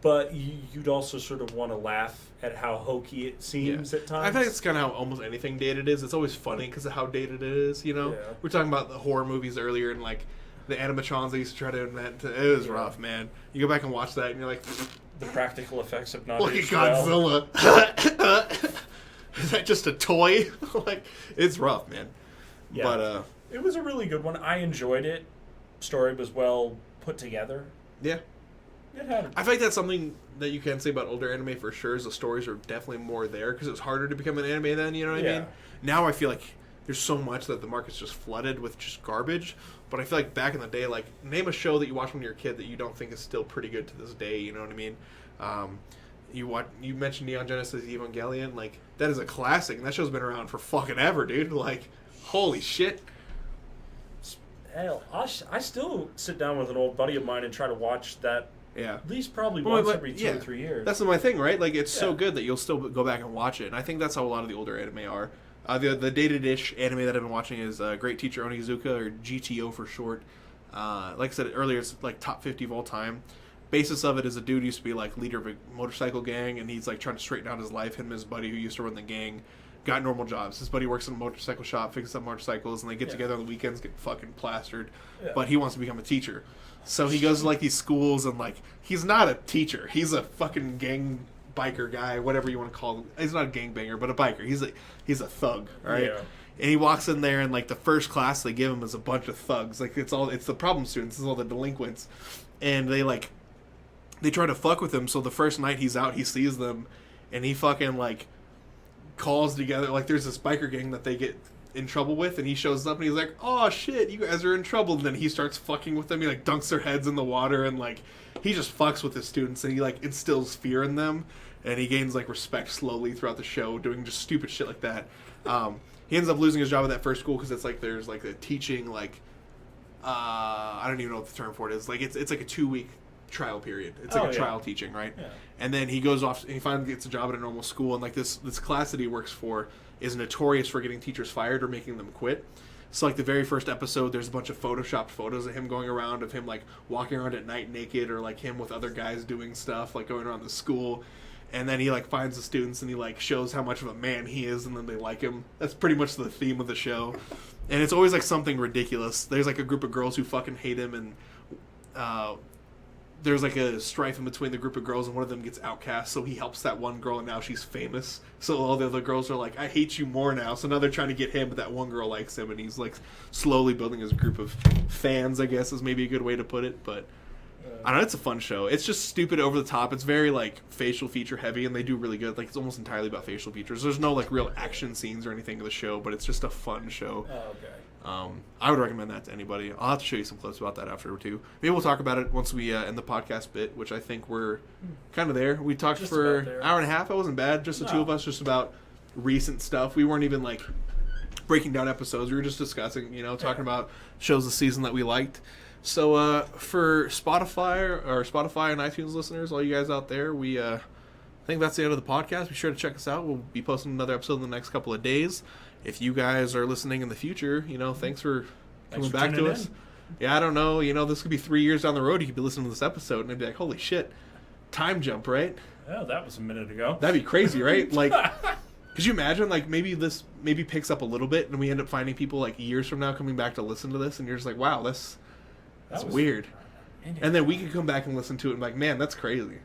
But you'd also sort of want to laugh at how hokey it seems at times. I think it's kind of how almost anything dated is. It's always funny because of how dated it is, you know? Yeah. We're talking about the horror movies earlier and, like, the animatrons they used to try to invent. It was rough, man. You go back and watch that and you're like... The practical effects have not look at Godzilla. Is that just a toy? Like, it's rough, man. Yeah. But, it was a really good one. I enjoyed it. Story was well put together. Yeah. I feel like that's something that you can say about older anime for sure, is the stories are definitely more there, because it's harder to become an anime then, you know what I mean? Now I feel like there's so much that the market's just flooded with just garbage, but I feel like back in the day, like, name a show that you watched when you were a kid that you don't think is still pretty good to this day, you know what I mean? You mentioned Neon Genesis Evangelion, like, that is a classic, and that show's been around for fucking ever, dude. Like, holy shit. Hell, I still sit down with an old buddy of mine and try to watch that. Yeah. At least probably once every 2 or 3 years. That's my thing, right? Like, it's so good that you'll still go back and watch it. And I think that's how a lot of the older anime are. The dated-ish anime that I've been watching is Great Teacher Onizuka, or GTO for short. Like I said earlier, it's like top 50 of all time. Basis of it is a dude used to be like leader of a motorcycle gang, and he's like trying to straighten out his life. Him and his buddy who used to run the gang got normal jobs. His buddy works in a motorcycle shop, fixes up motorcycles, and they get together on the weekends, get fucking plastered. Yeah. But he wants to become a teacher. So he goes to like these schools, and like he's not a teacher. He's a fucking gang biker guy, whatever you want to call him. He's not a gangbanger, but a biker. He's a thug, right? Yeah. And he walks in there, and like the first class they give him is a bunch of thugs. Like it's the problem students, it's all the delinquents, and they try to fuck with him. So the first night he's out, he sees them, and he fucking like calls together. Like there's this biker gang that they get in trouble with, and he shows up and he's like, oh shit, you guys are in trouble. And then he starts fucking with them. He like dunks their heads in the water, and like he just fucks with his students, and he like instills fear in them, and he gains like respect slowly throughout the show, doing just stupid shit like that. He ends up losing his job at that first school because it's like there's like a teaching like I don't even know what the term for it is. Like it's like a 2-week trial period. It's like a trial teaching, right? Yeah. And then he goes off and he finally gets a job at a normal school, and like this class that he works for is notorious for getting teachers fired or making them quit. So like the very first episode, there's a bunch of photoshopped photos of him going around, of him like walking around at night naked, or like him with other guys doing stuff, like going around the school. And then he like finds the students and he like shows how much of a man he is, and then they like him. That's pretty much the theme of the show. And it's always like something ridiculous. There's like a group of girls who fucking hate him, and there's like a strife in between the group of girls, and one of them gets outcast, so he helps that one girl, and now she's famous. So all the other girls are like, I hate you more now. So now they're trying to get him, but that one girl likes him, and he's like slowly building his group of fans, I guess is maybe a good way to put it. But I don't know, it's a fun show. It's just stupid over the top. It's very like facial feature heavy, and they do really good. Like it's almost entirely about facial features. There's no like real action scenes or anything in the show, but it's just a fun show. Oh, okay. I would recommend that to anybody. I'll have to show you some clips about that after too. Maybe we'll talk about it once we end the podcast bit, which I think we're kind of there. We talked just for an hour and a half. It wasn't bad. Just the two of us, just about recent stuff. We weren't even like breaking down episodes. We were just discussing, talking about shows this season that we liked. So for Spotify and iTunes listeners, all you guys out there, I think that's the end of the podcast. Be sure to check us out. We'll be posting another episode in the next couple of days. If you guys are listening in the future, thanks for coming back to us. Yeah, I don't know. This could be 3 years down the road. You could be listening to this episode, and I'd be like, holy shit, time jump, right? Oh, that was a minute ago. That'd be crazy, right? Like, could you imagine, like, maybe this picks up a little bit, and we end up finding people, like, years from now coming back to listen to this, and you're just like, wow, that's weird. And then we could come back and listen to it and be like, man, that's crazy.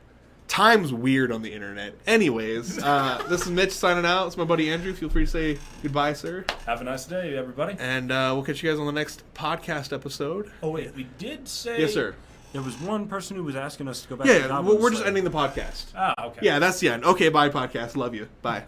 Time's weird on the internet. Anyways, this is Mitch signing out. It's my buddy Andrew. Feel free to say goodbye, sir. Have a nice day, everybody. And we'll catch you guys on the next podcast episode. Oh, wait. We did say... Yes, sir. There was one person who was asking us to go back to Yeah, Goblin we're just Slayer. ending the podcast. Ah, okay. Yeah, that's the end. Okay, bye, podcast. Love you. Bye.